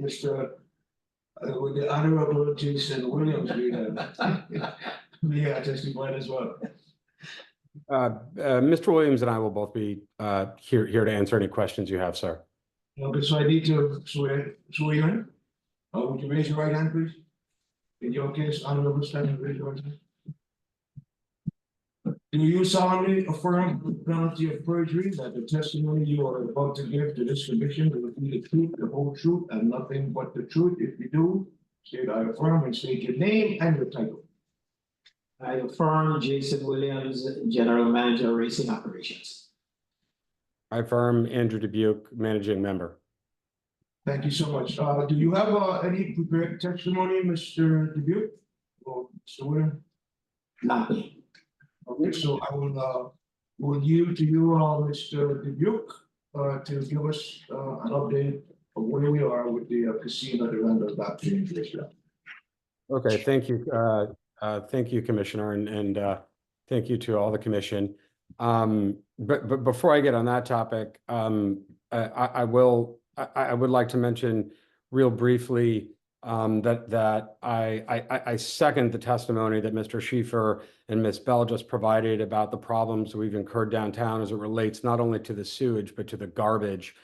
Mr. Would the Honorable Jason Williams be there? Testify as well. Mr. Williams and I will both be here to answer any questions you have, sir. Okay, so I need to swear you in. Would you raise your right hand, please? In your case, Honorable Stanley, raise your right hand. Do you solemnly affirm the penalty of perjury that the testimony you are about to give to this commission will be the truth, the whole truth, and nothing but the truth? If you do, State I affirm and state your name and your title. I affirm Jason Williams, General Manager, Racing Operations. I affirm Andrew Dubuque, Managing Member. Thank you so much. Do you have any prepared testimony, Mr. Dubuque? Or Mr. Williams? Nothing. Okay, so I will yield to you, Mr. Dubuque, to give us an update of where we are with the casino development back to. Okay, thank you. Thank you, Commissioner, and thank you to all the commission. But before I get on that topic, I would like to mention real briefly that I second the testimony that Mr. Schieffer and Ms. Bell just provided about the problems we've incurred downtown as it relates not only to the sewage, but to the garbage.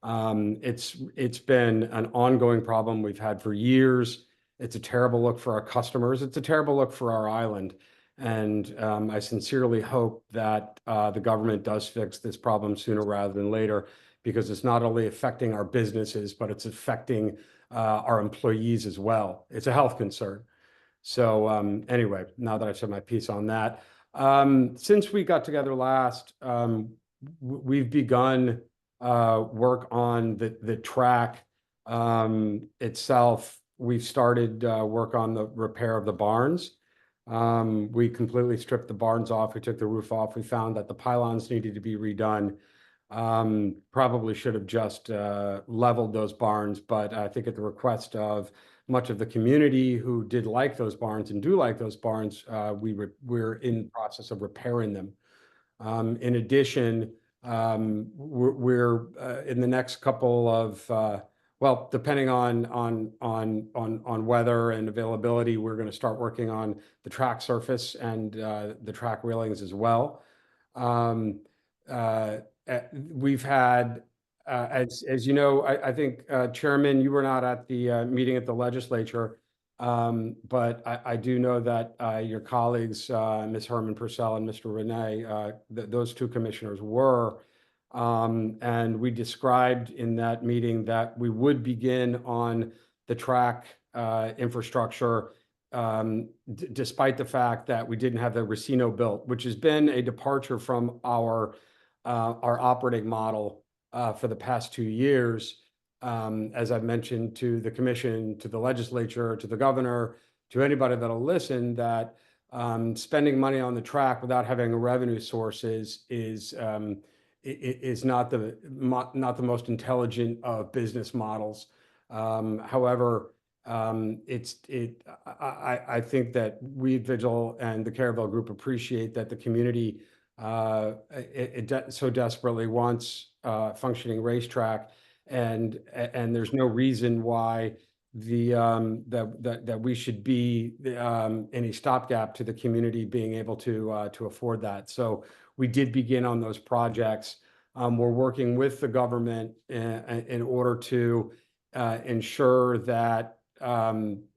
It's been an ongoing problem we've had for years. It's a terrible look for our customers. It's a terrible look for our island. And I sincerely hope that the government does fix this problem sooner rather than later, because it's not only affecting our businesses, but it's affecting our employees as well. It's a health concern. So anyway, now that I've said my piece on that, since we got together last, we've begun work on the track itself. We've started work on the repair of the barns. We completely stripped the barns off. We took the roof off. We found that the pylons needed to be redone. Probably should have just leveled those barns, but I think at the request of much of the community who did like those barns and do like those barns, we're in the process of repairing them. In addition, we're in the next couple of well, depending on weather and availability, we're going to start working on the track surface and the track railings as well. We've had, as you know, I think, Chairman, you were not at the meeting at the legislature, but I do know that your colleagues, Ms. Herman Purcell and Mr. Renee, those two commissioners were. And we described in that meeting that we would begin on the track infrastructure, despite the fact that we didn't have the Racino built, which has been a departure from our operating model for the past 2 years. As I've mentioned to the commission, to the legislature, to the governor, to anybody that'll listen, that spending money on the track without having a revenue source is not the most intelligent of business models. However, I think that we at Vigil and the Caravel Group appreciate that the community so desperately wants a functioning racetrack, and there's no reason why that we should be any stopgap to the community being able to afford that. So we did begin on those projects. We're working with the government in order to ensure that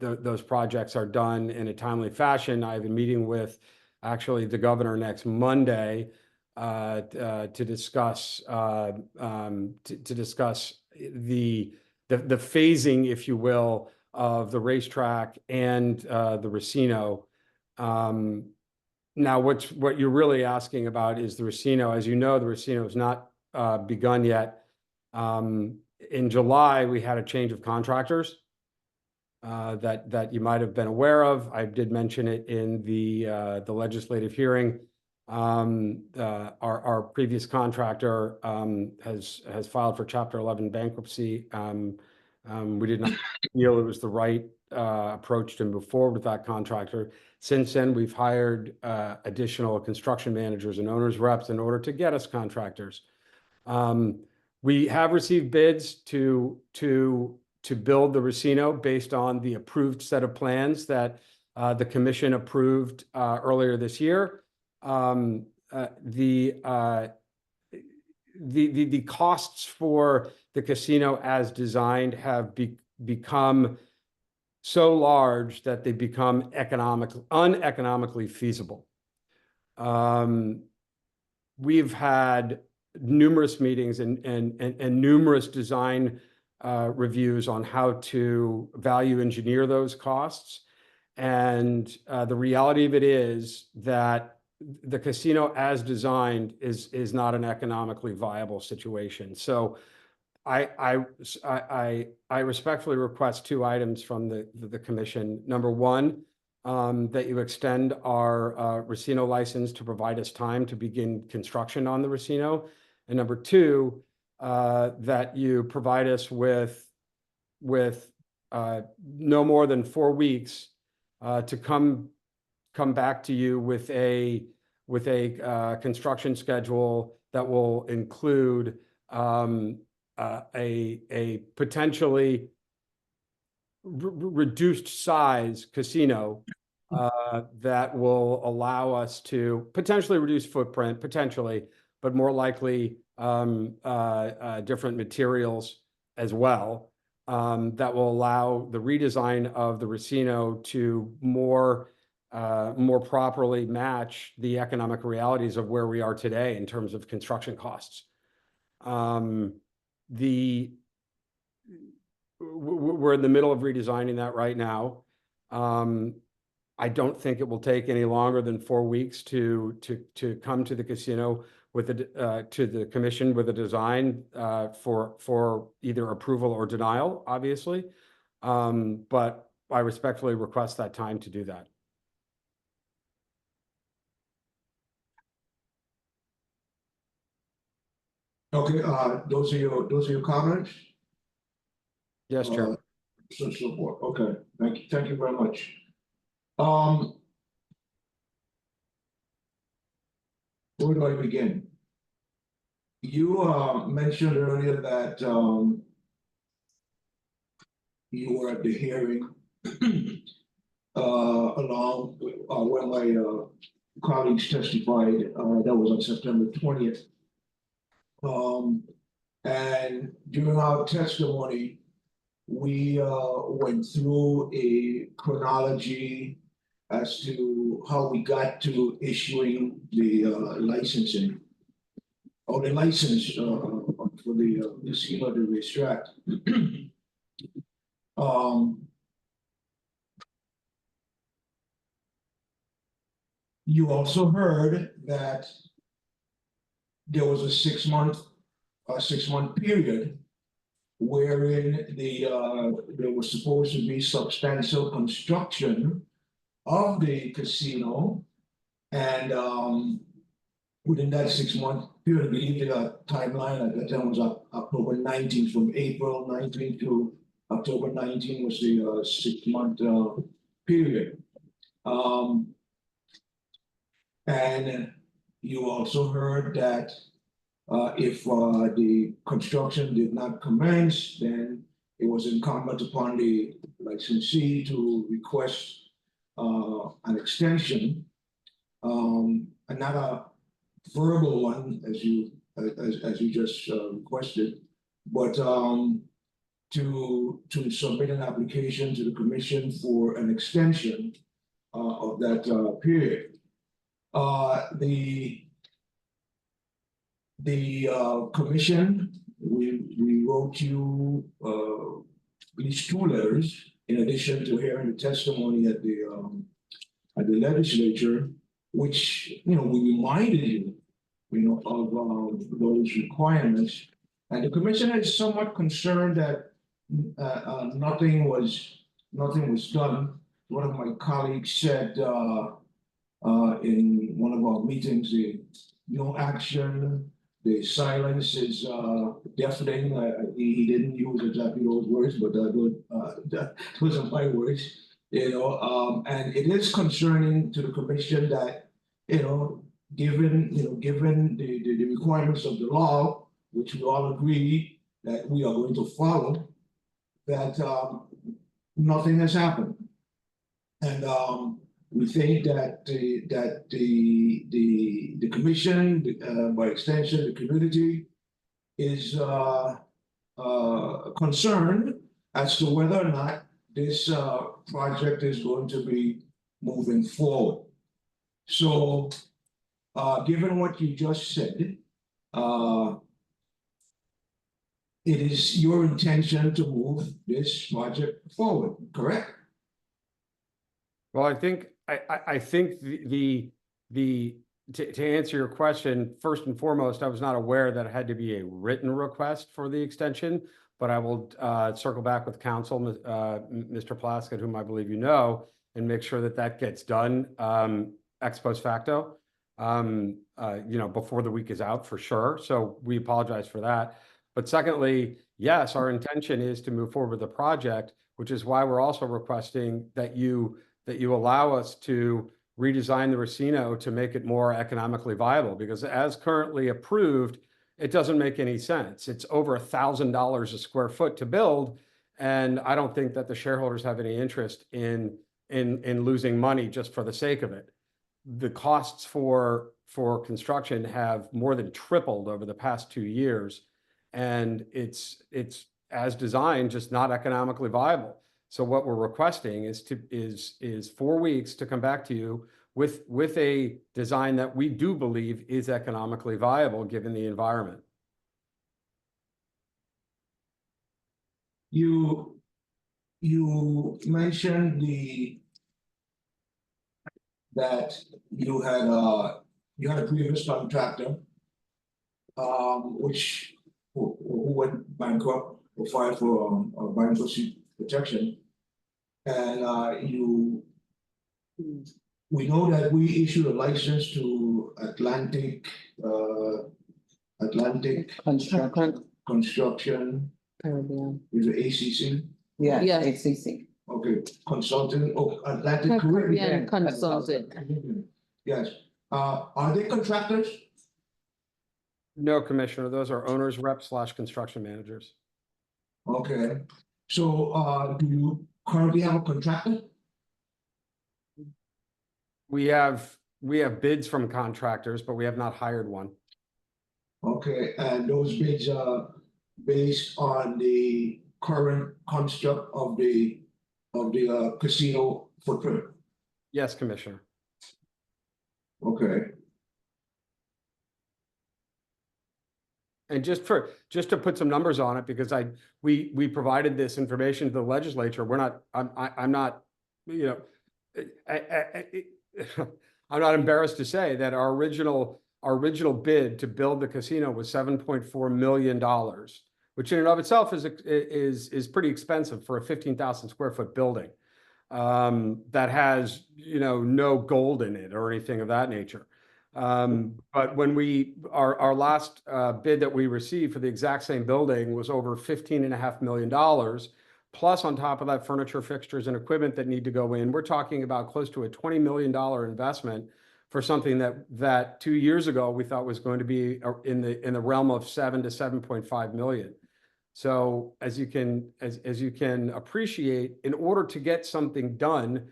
those projects are done in a timely fashion. I have a meeting with actually the governor next Monday to discuss the phasing, if you will, of the racetrack and the Racino. Now, what you're really asking about is the Racino. As you know, the Racino has not begun yet. In July, we had a change of contractors that you might have been aware of. I did mention it in the legislative hearing. Our previous contractor has filed for Chapter 11 bankruptcy. We did not feel it was the right approach to move forward with that contractor. Since then, we've hired additional construction managers and owners reps in order to get us contractors. We have received bids to build the Racino based on the approved set of plans that the commission approved earlier this year. The costs for the casino as designed have become so large that they become uneconomically feasible. We've had numerous meetings and numerous design reviews on how to value engineer those costs. And the reality of it is that the casino as designed is not an economically viable situation. So I respectfully request two items from the commission. Number one, that you extend our Racino license to provide us time to begin construction on the Racino. And number two, that you provide us with no more than 4 weeks to come back to you with a construction schedule that will include a potentially reduced size casino that will allow us to potentially reduce footprint, but more likely different materials as well, that will allow the redesign of the Racino to more properly match the economic realities of where we are today in terms of construction costs. We're in the middle of redesigning that right now. I don't think it will take any longer than 4 weeks to come to the casino with to the commission with a design for either approval or denial, obviously. But I respectfully request that time to do that. Okay, those are your comments? Yes, Chairman. So forth. Okay, thank you very much. Where do I begin? You mentioned earlier that you were at the hearing along when my colleagues testified. That was on September 20th. And during our testimony, we went through a chronology as to how we got to issuing the licensing or the license for the casino to racetrack. You also heard that there was a 6 month period wherein there was supposed to be substantial construction of the casino, and within that 6 month period, I believe the timeline at that time was October 19th, from April 19th to October 19th was the 6 month period. And you also heard that if the construction did not commence, then it was incumbent upon the licensee to request an extension, and not a verbal one as you just requested, but to submit an application to the commission for an extension of that period. The commission, we wrote you at least 2 letters in addition to hearing the testimony at the legislature, which we reminded you of those requirements, and the commission is somewhat concerned that nothing was done. One of my colleagues said in one of our meetings, no action. The silence is deafening. He didn't use exactly those words, but those are my words. And it is concerning to the commission that given the requirements of the law, which we all agree that we are going to follow, that nothing has happened, and we think that the commission, by extension, the community, is concerned as to whether or not this project is going to be moving forward. So, given what you just said, it is your intention to move this project forward, correct? Well, I think to answer your question, first and foremost, I was not aware that it had to be a written request for the extension, but I will circle back with counsel, Mr. Plaskett, whom I believe you know, and make sure that that gets done ex post facto, before the week is out for sure. So we apologize for that. But secondly, yes, our intention is to move forward with the project, which is why we're also requesting that you allow us to redesign the Racino to make it more economically viable, because as currently approved, it doesn't make any sense. It's over $1,000 a square foot to build, and I don't think that the shareholders have any interest in losing money just for the sake of it. The costs for construction have more than tripled over the past 2 years, and it's as designed, just not economically viable. So what we're requesting is 4 weeks to come back to you with a design that we do believe is economically viable given the environment. You mentioned that you had a previous contractor, who went bankrupt or filed for bankruptcy protection, and we know that we issued a license to Atlantic Construction. Caribbean. Is it ACC? Yes, Yes. ACC. Okay, consulting, Atlantic Caribbean Consultant. Yes, are they contractors? No, Commissioner, those are owners rep / construction managers. Okay, so do you currently have a contractor? We have bids from contractors, but we have not hired one. Okay, and those bids are based on the current construct of the casino footprint? Yes, Commissioner. Okay. And just to put some numbers on it, because we provided this information to the legislature. I'm not embarrassed to say that our original bid to build the casino was $7.4 million, which in and of itself is pretty expensive for a 15,000 square foot building that has no gold in it or anything of that nature. But when our last bid that we received for the exact same building was over $15.5 million, plus on top of that furniture, fixtures, and equipment that need to go in. We're talking about close to a $20 million investment for something that 2 years ago we thought was going to be in the realm of 7 to 7.5 million. So as you can appreciate, in order to get something done,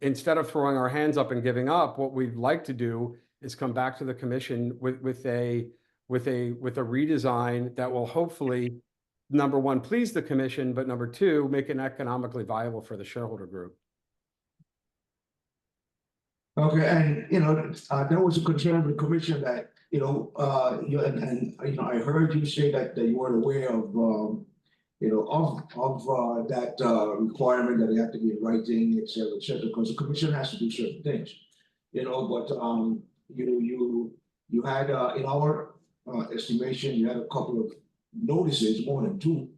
instead of throwing our hands up and giving up, what we'd like to do is come back to the commission with a redesign that will hopefully, number one, please the commission, but number two, make it economically viable for the shareholder group. Okay, and there was a concern of the commission that I heard you say that you weren't aware of that requirement that they have to be in writing, et cetera, because the commission has to do certain things, but you had in our estimation, you had a couple of notices, more than two,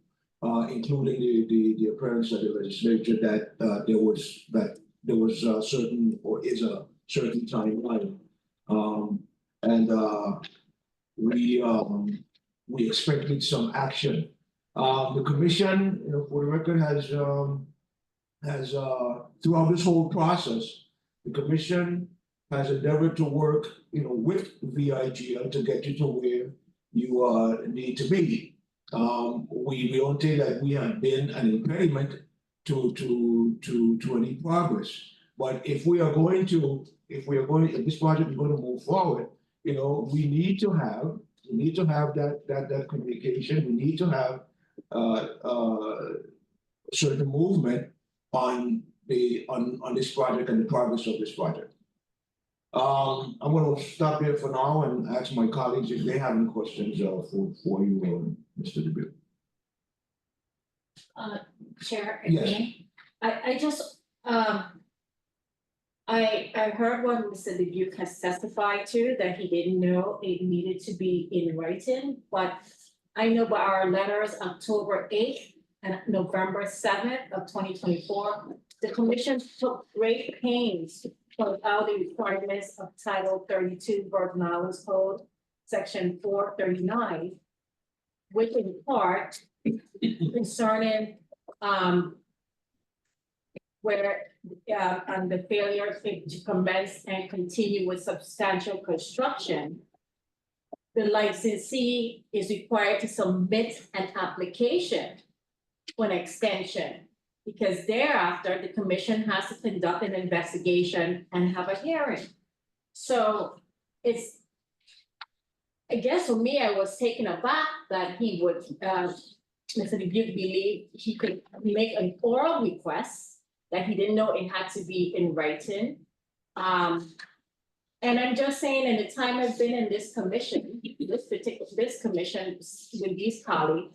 including the appearance of the legislature that there was a certain or is a certain timeline, and we expected some action. The commission, for the record, has throughout this whole process, the commission has endeavored to work, with VICCC to get you to where you need to be. We don't think that we have been an impediment to any progress. But if this project is going to move forward, we need to have that communication. We need to have certain movement on this project and the progress of this project. I'm gonna stop here for now and ask my colleagues if they have any questions, for you, Mr. DeBille. Chair. Yes. I just, I heard what Mr. Dubuque has testified to, that he didn't know it needed to be in writing, but I know by our letters, October 8th and November 7th of 2024, the commission took great pains to put out the requirements of Title 32 Virgin Islands Code, Section 439, which in part concerning where on the failure to commence and continue with substantial construction, the licensee is required to submit an application for an extension, because thereafter the commission has to conduct an investigation and have a hearing. So it's, I guess for me, I was taken aback that he would, Mr. Dubuque believed he could make an oral request, that he didn't know it had to be in writing. And I'm just saying, in the time I've been in this commission, this commission with these colleagues,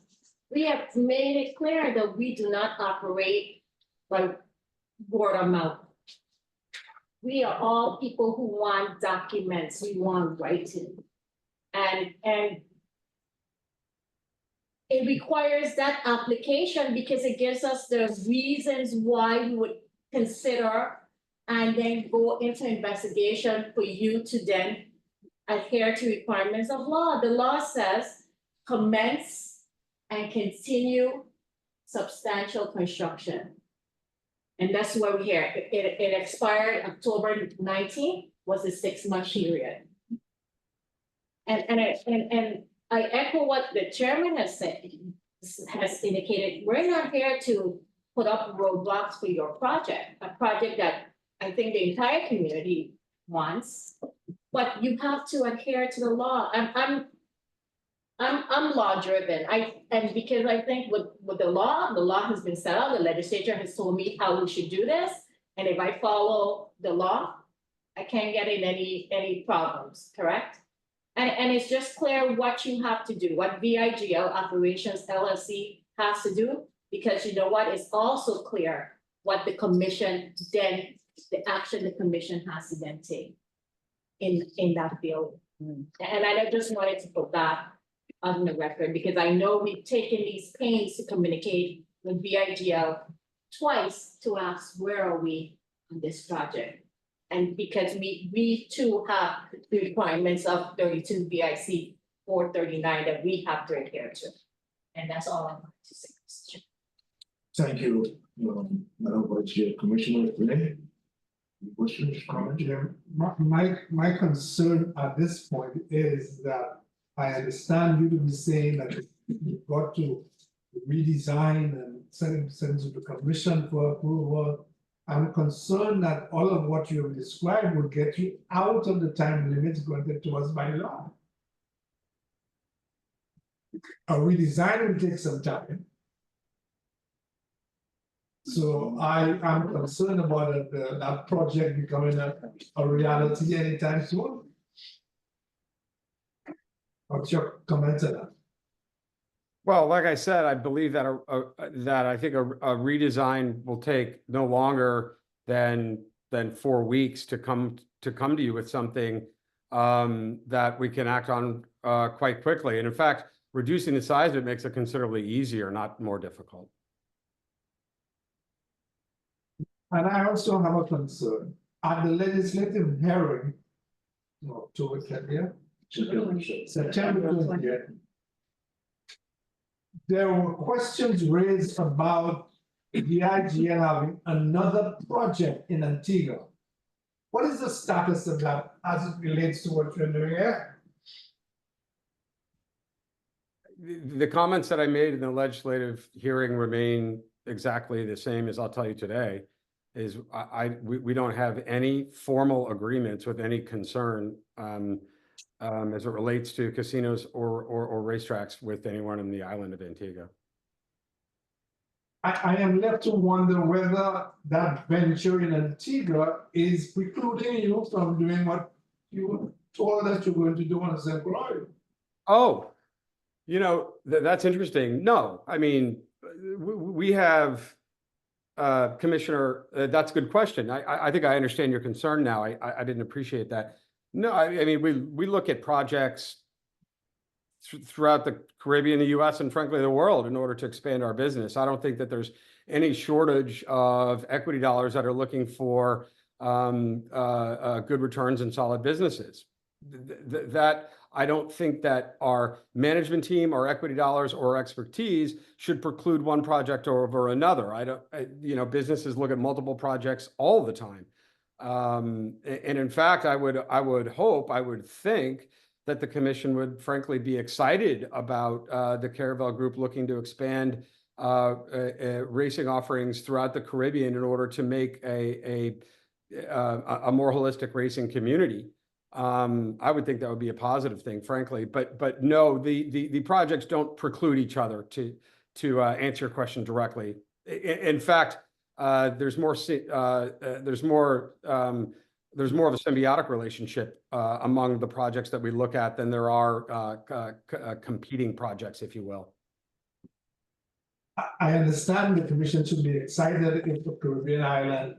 we have made it clear that we do not operate by word of mouth. We are all people who want documents, we want writing. And it requires that application because it gives us the reasons why we would consider and then go into investigation for you to then adhere to requirements of law. The law says commence and continue substantial construction. And that's why we're here. It expired October 19th, was a 6-month period. And I echo what the chairman has said, has indicated, we're not here to put up roadblocks for your project, a project that I think the entire community wants, but you have to adhere to the law. I'm law driven. And because I think with the law has been set out, the legislature has told me how we should do this. And if I follow the law, I can't get in any problems, correct? And it's just clear what you have to do, what VIGL Operations LLC has to do, because you know what, it's also clear what the commission then, the action the commission has to then take in that field. And I just wanted to put that on the record, because I know we've taken these pains to communicate with VIGL twice to ask where are we on this project. And because we too have the requirements of 32 VIC 439 that we have to adhere to. And that's all I wanted to say. Thank you, Madam Vice Chair. Commissioner Renee. Questions, comments? Yeah, my concern at this point is that I understand you to be saying that you've got to redesign and send it to the commission for approval. I'm concerned that all of what you have described will get you out of the time limits granted to us by law. A redesign will take some time. So I am concerned about that project becoming a reality anytime soon. What's your comment on that? Well, like I said, I believe that that I think a redesign will take no longer than 4 weeks to come to you with something that we can act on quite quickly. And in fact, reducing the size of it makes it considerably easier, not more difficult. And I also have a concern. At the legislative hearing, October 20th, September 20th, there were questions raised about the IGL having another project in Antigua. What is the status of that as it relates to what you're doing here? The comments that I made in the legislative hearing remain exactly the same as I'll tell you today. Is we don't have any formal agreements with any concern as it relates to casinos or racetracks with anyone in the island of Antigua. I am left to wonder whether that venture in Antigua is precluding you from doing what you told us you're going to do on Central Island. Oh, you know, that's interesting. No, I mean, we have, Commissioner, that's a good question. I think I understand your concern now. I didn't appreciate that. No, I mean, we look at projects throughout the Caribbean, the US, and frankly, the world in order to expand our business. I don't think that there's any shortage of equity dollars that are looking for good returns and solid businesses. That I don't think that our management team, our equity dollars, or expertise should preclude one project over another. You know, businesses look at multiple projects all the time. And in fact, I would think that the commission would frankly be excited about the Caravel Group looking to expand racing offerings throughout the Caribbean in order to make a more holistic racing community. I would think that would be a positive thing, frankly. But no, the projects don't preclude each other. To answer your question directly, in fact, there's more of a symbiotic relationship among the projects that we look at than there are competing projects, if you will. I understand the commission should be excited if the Caribbean island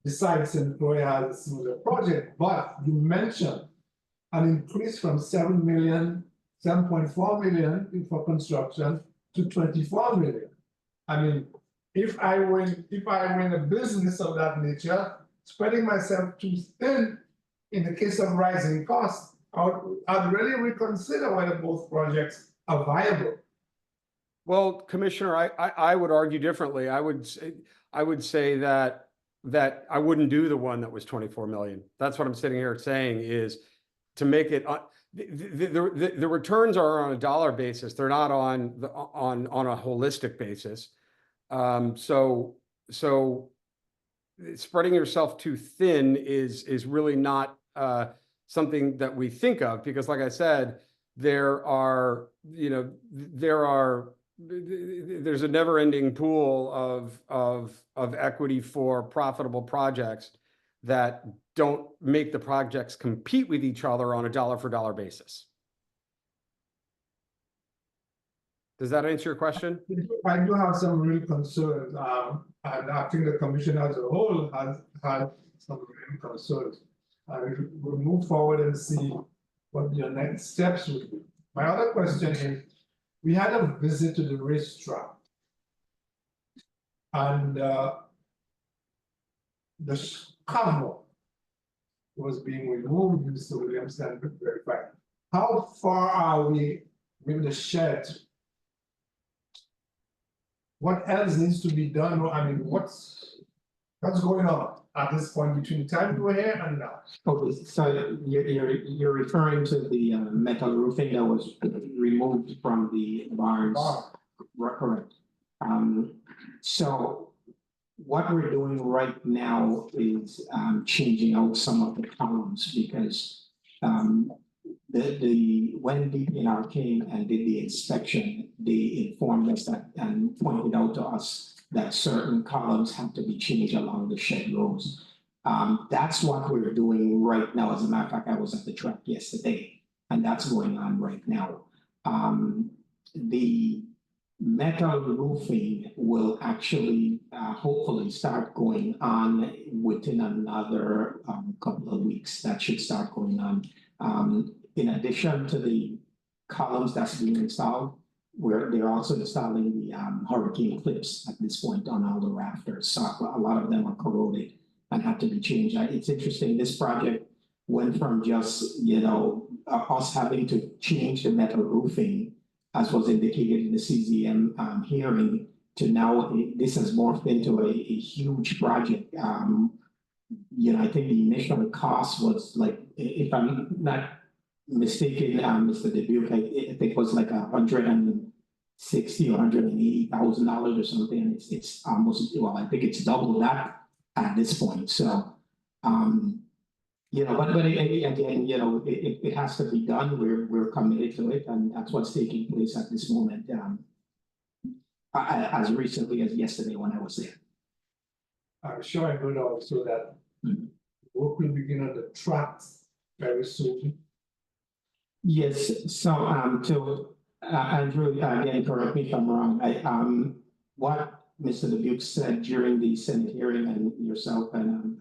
decides to employ us a similar project, but you mentioned an increase from 7.4 million for construction to 24 million. I mean, if I were in a business of that nature, spreading myself too thin in the case of rising costs, I'd really reconsider whether both projects are viable. Well, Commissioner, I would argue differently. I would say that I wouldn't do the one that was 24 million. That's what I'm sitting here saying, is to make it the returns are on a dollar basis. They're not on a holistic basis. So spreading yourself too thin is really not something that we think of, because like I said, there's a never-ending pool of equity for profitable projects that don't make the projects compete with each other on a dollar-for-dollar basis. Does that answer your question? I do have some real concerns, and I think the commission as a whole has had some real concerns. We'll move forward and see what your next steps would be. My other question is, we had a visit to the racetrack, and the cover was being removed. Mr. Williams can verify. How far are we with the shed? What else needs to be done? I mean, what's going on at this point between the time you were here and now? Okay, so you're referring to the metal roofing that was removed from the barns, correct? So what we're doing right now is changing out some of the columns, because when DPNR came and did the inspection, they informed us that and pointed out to us that certain columns have to be changed along the shed rows. That's what we're doing right now. As a matter of fact, I was at the track yesterday, and that's going on right now. The metal roofing will actually hopefully start going on within another couple of weeks. That should start going on. In addition to the columns that's being installed, they're also installing the hurricane clips at this point on all the rafters. So a lot of them are corroded and have to be changed. It's interesting, this project went from just, us having to change the metal roofing, as was indicated in the CZM hearing, to now this has morphed into a huge project. I think the initial cost was like, if I'm not mistaken, Mr. Dubuque, I think it was like $160,000 or $180,000 or something. It's almost, well, I think it's double that at this point. So, but again, it has to be done. We're committed to it, and that's what's taking place at this moment. as recently as yesterday when I was there. I'm sure I heard also that work will begin on the tracks very soon. Yes, so, Andrew, again, correct me if I'm wrong, what Mr. Dubuque said during the Senate hearing and yourself and,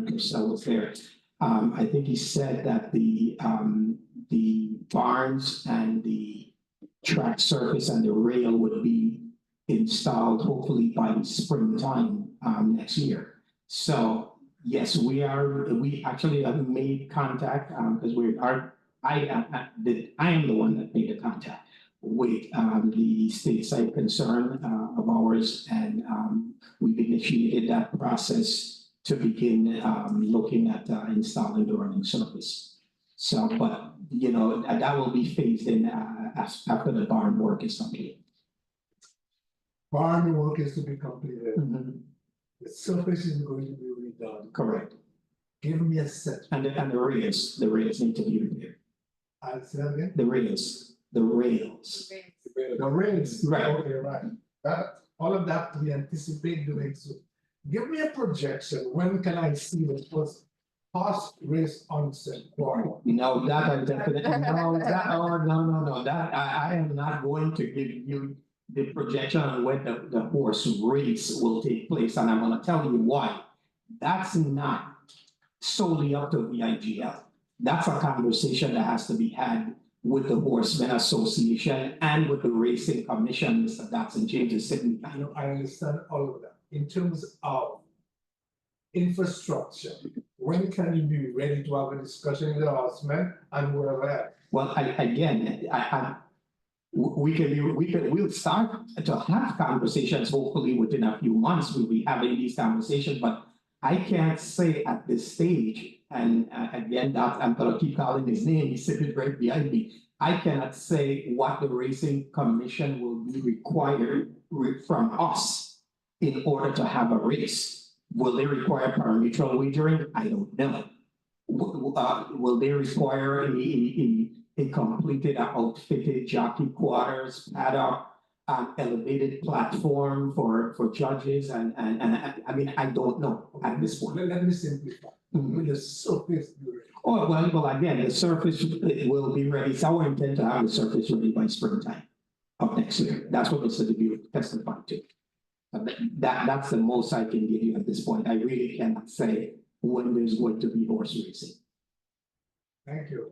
Crystal was there. I think he said that the barns and the track surface and the rail would be installed hopefully by springtime, next year. So, yes, we actually have made contact, because I am the one that made the contact with the stateside concern of ours, and we've initiated that process to begin looking at installing the running surface. So, but you know, that will be phased in after the barn work is complete. Barn work is to be completed. The surface is going to be redone. Correct. Give me a set. And the rails need to be repaired. I'll say that again. The rails. The rails, Right. okay, right. That, all of that we anticipate doing so. Give me a projection, when can I see the first horse race onset barn? No, that I definitely, no, that I am not going to give you the projection on when the horse race will take place, and I'm gonna tell you why. That's not solely up to VIGL. That's a conversation that has to be had with the Horsemen Association and with the Racing Commission, Mr. Dotson James is sitting. I know, I understand all of that. In terms of infrastructure, when can you be ready to have a discussion with the horsemen and whoever else? Well, we'll start to have conversations, hopefully within a few months, we'll be having these conversations, but I can't say at this stage, and again, that I'm gonna keep calling his name, he's sitting right behind me. I cannot say what the Racing Commission will be required from us in order to have a race. Will they require pari-mutuel wagering? I don't know. Will they require a completed, outfitted jockey quarters, paddock, elevated platform for judges and I mean, I don't know at this point. Let me simplify. Will the surface be ready? Oh, well, again, the surface will be ready. It's our intent to have the surface ready by springtime of next year. That's what Mr. Dubuque testified to. That's the most I can give you at this point. I really cannot say when there's going to be horse racing. Thank you.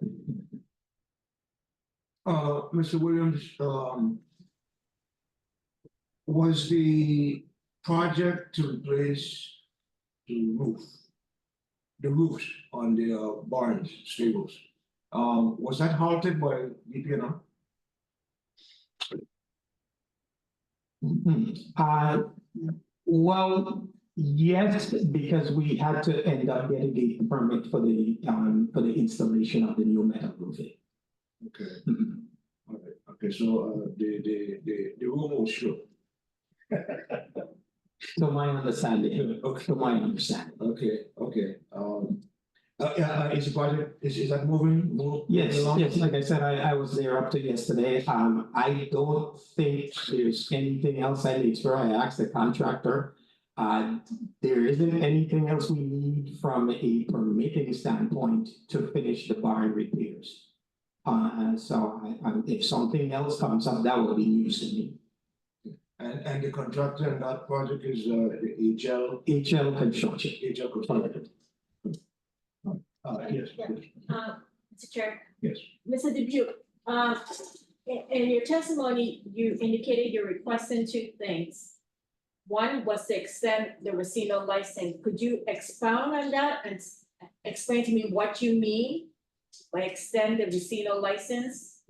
Mr. Williams, was the project to replace the roofs on the barns, stables, was that halted by DPNR? Well, yes, because we had to end up getting a permit for the installation of the new metal roofing. Okay. All right. Okay, so the room was shut. To my understanding. Okay. To my understanding. Okay. Is the project, is that moving? Yes, like I said, I was there up to yesterday. I don't think there's anything else I need to. I asked the contractor. There isn't anything else we need from a permitting standpoint to finish the barn repairs. So if something else comes up, that will be news to me. And the contractor in that project is the HL Construction. HL Construction. Yes. Mr. Chair. Yes. Mr. Dubuque, in your testimony, you indicated you're requesting two things. One was to extend the Racino license. Could you expound on that and explain to me what you mean by extend the Racino license?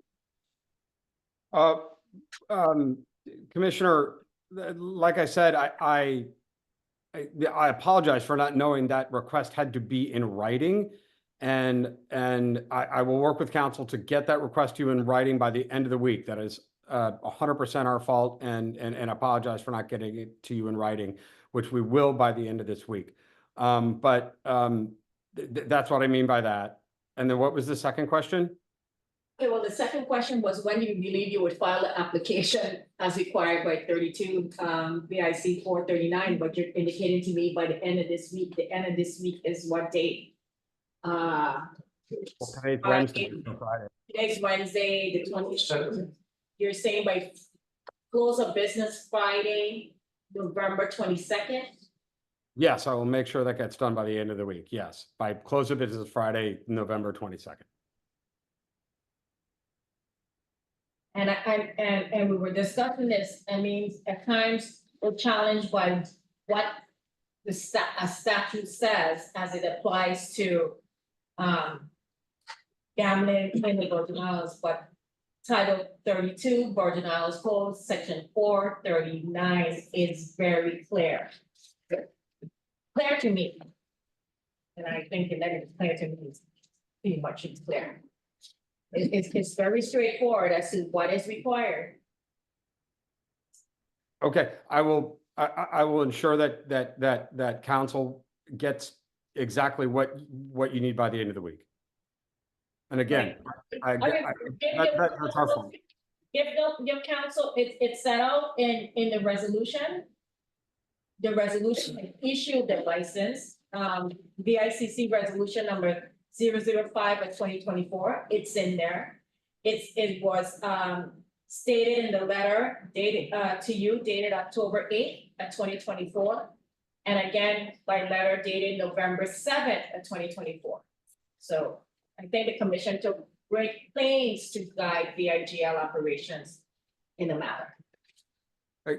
Commissioner, like I said, I apologize for not knowing that request had to be in writing. And I will work with council to get that request to you in writing by the end of the week. That is 100% our fault, and apologize for not getting it to you in writing, which we will by the end of this week. That's what I mean by that. And then what was the second question? Okay, well, the second question was when do you believe you would file the application as required by 32 VIC 439, but you're indicating to me by the end of this week. The end of this week is what date? Today's Wednesday, so Friday. Today's Wednesday, the 27th. You're saying by close of business Friday, November 22nd? Yes, I will make sure that gets done by the end of the week. Yes, by close of business Friday, November 22nd. And we were discussing this, I mean, at times we're challenged by what a statute says as it applies to gambling in the Virgin Islands, but Title 32 Virgin Islands Code, Section 439 is very clear. Clear to me. And I think that it's clear to me, it's pretty much it's clear. It's very straightforward as to what is required. Okay, I will ensure that council gets exactly what you need by the end of the week. And again, that's our fault. Give council, it's set out in the resolution. The resolution issue the license, VICC resolution number 005 of 2024, it's in there. It was stated in the letter dated to you dated October 8th of 2024. And again, by letter dated November 7th of 2024. So I think the commission took great pains to guide VIGL operations in the matter.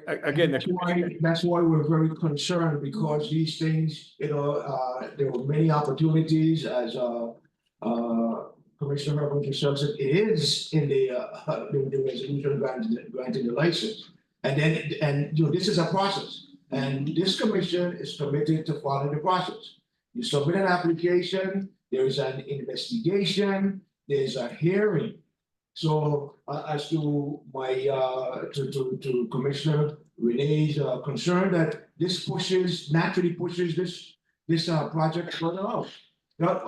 Again, That's why we're very concerned, because these things, there were many opportunities as Commissioner Herbert said, it is in the resolution granting the license. And this is a process, and this commission is committed to following the process. You submit an application, there is an investigation, there's a hearing. So as to my to Commissioner Renee's concern that this naturally pushes this project further out.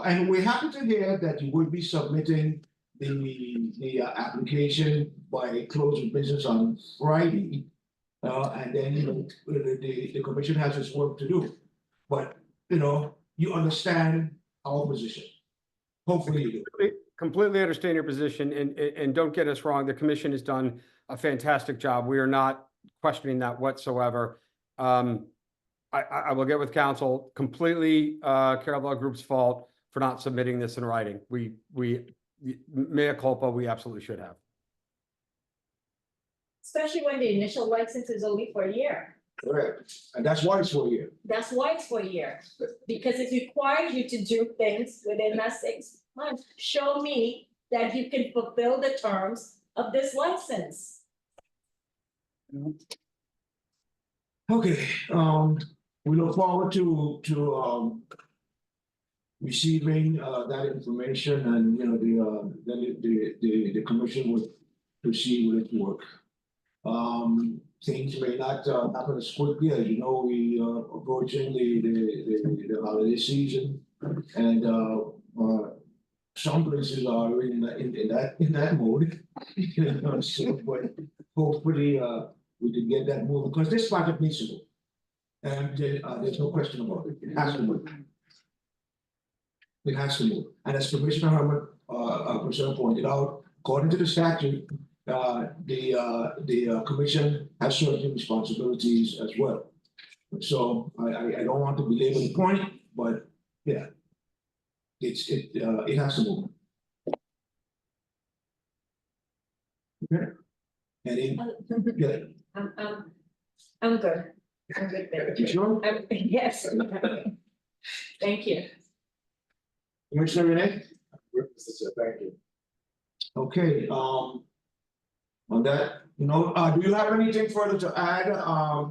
And we're happy to hear that you will be submitting the application by close of business on Friday. And then the commission has its work to do. But you understand our position. Hopefully you do. Completely understand your position, and don't get us wrong, the commission has done a fantastic job. We are not questioning that whatsoever. I will get with council. Completely Carol Law Group's fault for not submitting this in writing. We mea culpa, we absolutely should have. Especially when the initial license is only for a year. Correct. And that's why it's for a year. That's why it's for a year, because it requires you to do things within that 6 months. Show me that you can fulfill the terms of this license. Okay, we look forward to receiving that information, and then the commission would proceed with its work. Things may not happen as quickly as we approaching the holiday season, and some places are in that mode. So, but hopefully we can get that moving, because this project needs to move, and there's no question about it. It has to move. It has to move, and as Commissioner Herbert pointed out, according to the statute, the commission has certain responsibilities as well. So I don't want to belabor the point, but yeah, it has to move. Okay. I'm good. I'm good. You sure? Yes. Thank you. Commissioner Renee? Thank you. Okay, on that, do you have anything further to add,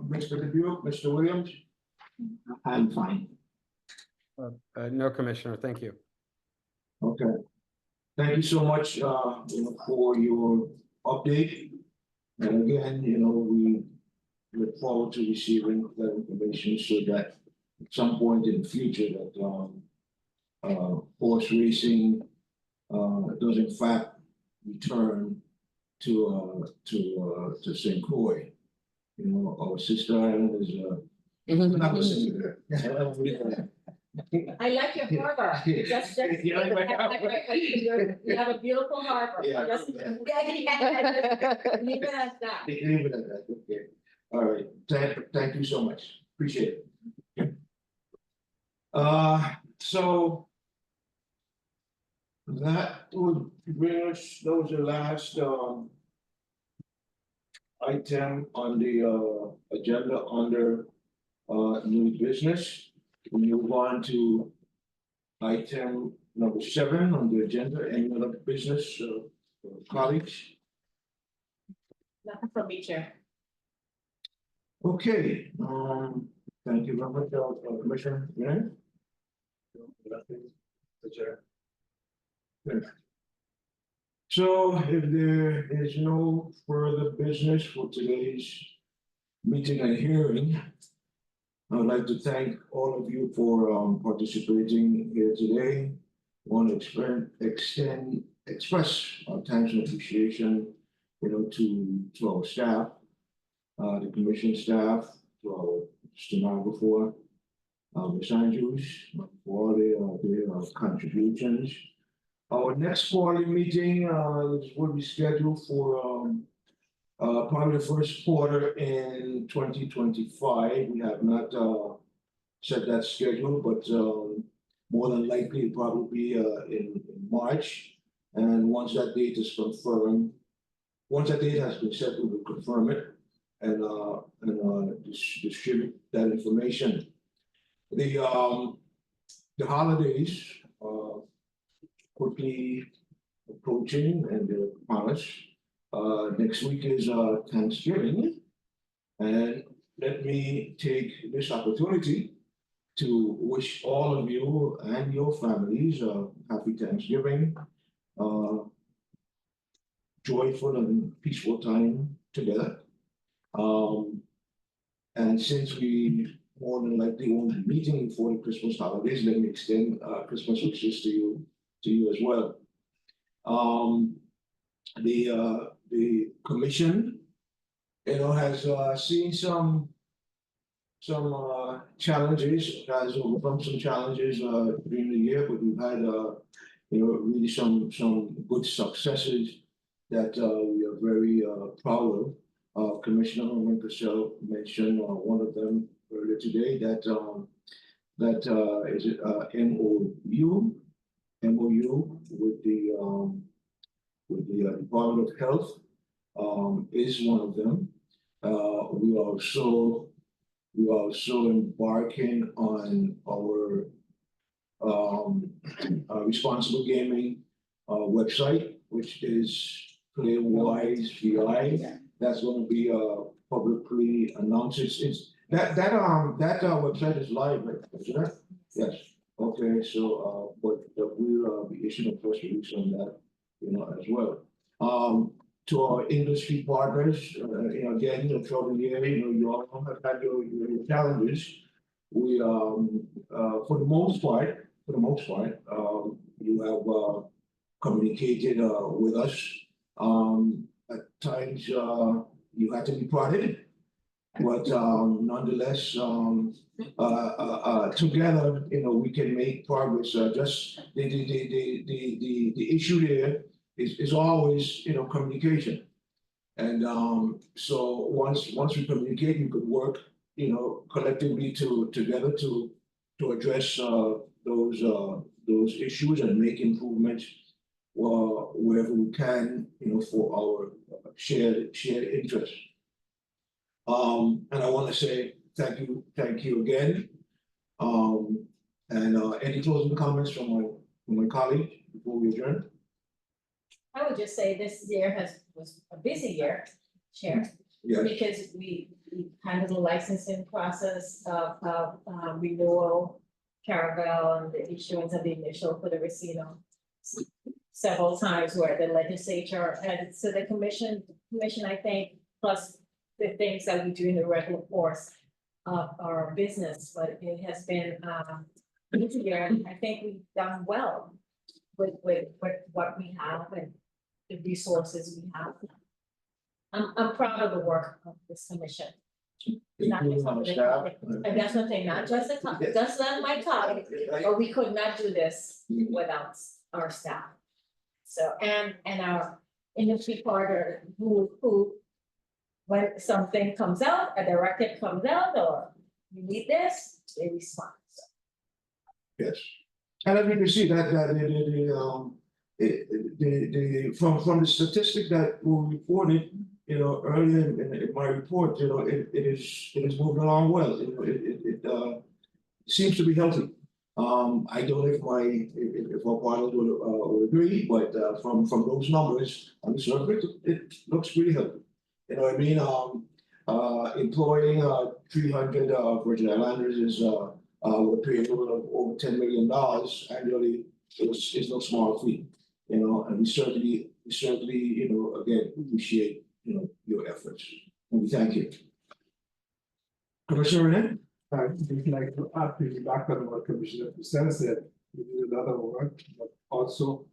Mr. Dubuque, Mr. Williams? I'm fine. No, Commissioner, thank you. Okay. Thank you so much, for your update. And again, we look forward to receiving that information, so that at some point in the future that horse racing does in fact return to St. Croix. You know, our sister island is, not the same. I like your harbor. Just. You like my harbor? You have a beautiful harbor. Yeah. Just- Leave it at that. Leave it at that, okay. All right, thank you so much, appreciate it. So. That would bring us, that was the last, item on the, agenda under, new business. We move on to item number 7 on the agenda, any other business, colleagues? Nothing from me, Chair. Okay, thank you very much, Commissioner. Good. So if there is no further business for today's meeting and hearing, I would like to thank all of you for participating here today. Want to express our thanks and appreciation, you know, to our staff, the commission staff, to our stenographer, Ms. Andrews, for all their contributions. Our next quarterly meeting will be scheduled for probably the first quarter in 2025. We have not set that schedule, but more than likely it'll probably be in March. And once that date is confirmed, once that date has been set, we will confirm it and distribute that information. The holidays quickly approaching and they're upon us. Next week is Thanksgiving, and let me take this opportunity to wish all of you and your families a happy Thanksgiving, joyful and peaceful time together. And since we more than likely won't be meeting before the Christmas holidays, let me extend Christmas wishes to you as well. The commission, you know, has seen some challenges, has overcome some challenges during the year, but we've had you know, really some good successes that we are very proud of. Commissioner Cassell mentioned one of them earlier today, that is MOU with the Department of Health is one of them. We are also embarking on our responsible gaming website, which is USVI. That's going to be publicly announced. That website is live, right? Isn't it? Yes. Okay. So, but we'll be issuing a press release on that, you know, as well. To our industry partners, you know, again, you know, throughout the year, you know, you all have had your challenges. We, for the most part, you have communicated with us. At times, you had to be prodded, but nonetheless, together, you know, we can make progress. Just the issue there is always, you know, communication. And so once we communicate, we could work, you know, collectively together to address those issues and make improvements wherever we can, you know, for our shared interests. And I want to say thank you again. And any closing comments from my colleague before we adjourn? I would just say this year was a busy year, Chair. Yes. Because we handled the licensing process of renewal, Caravel, and the issuance of the initial for the Racino several times where the legislature, and so the commission, I think, plus the things that we do in the regular course of our business, but it has been busy year, and I think we've done well with what we have, and the resources we have. I'm proud of the work of this commission. Not just Including our of the staff. colleagues. And that's one thing, not just just not my colleagues, but we could not do this without our staff. So, and our industry partner who, when something comes out, a directive comes out, or you need this, they respond. So, Yes. And as we can see that, from the statistic that were reported, you know, earlier in my report, you know, it is moving along well. You know, it seems to be healthy. I don't know if our partners will agree, but from those numbers on the surface, it looks pretty healthy. You know what I mean? Employing 300 Virgin Islanders is with a payroll of over $10 million annually is no small feat. You know, and we certainly, you know, again, appreciate, you know, your efforts. And we thank you. Commissioner Renee? I'd like to add back on what Commissioner Pusela said, we did a lot of work, but also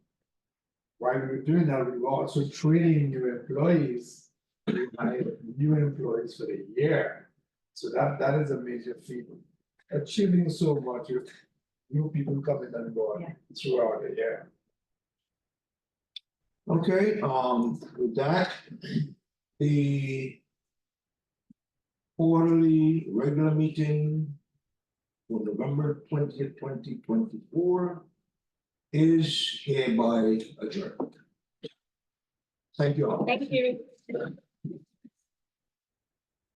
while we were doing that, we were also training new employees. We hired new employees for the year. So that is a major feat. Achieving so much with new people coming and going throughout the year. Okay, with that, the quarterly regular meeting for November 20th, 2024 is hereby adjourned. Thank you all. thank you.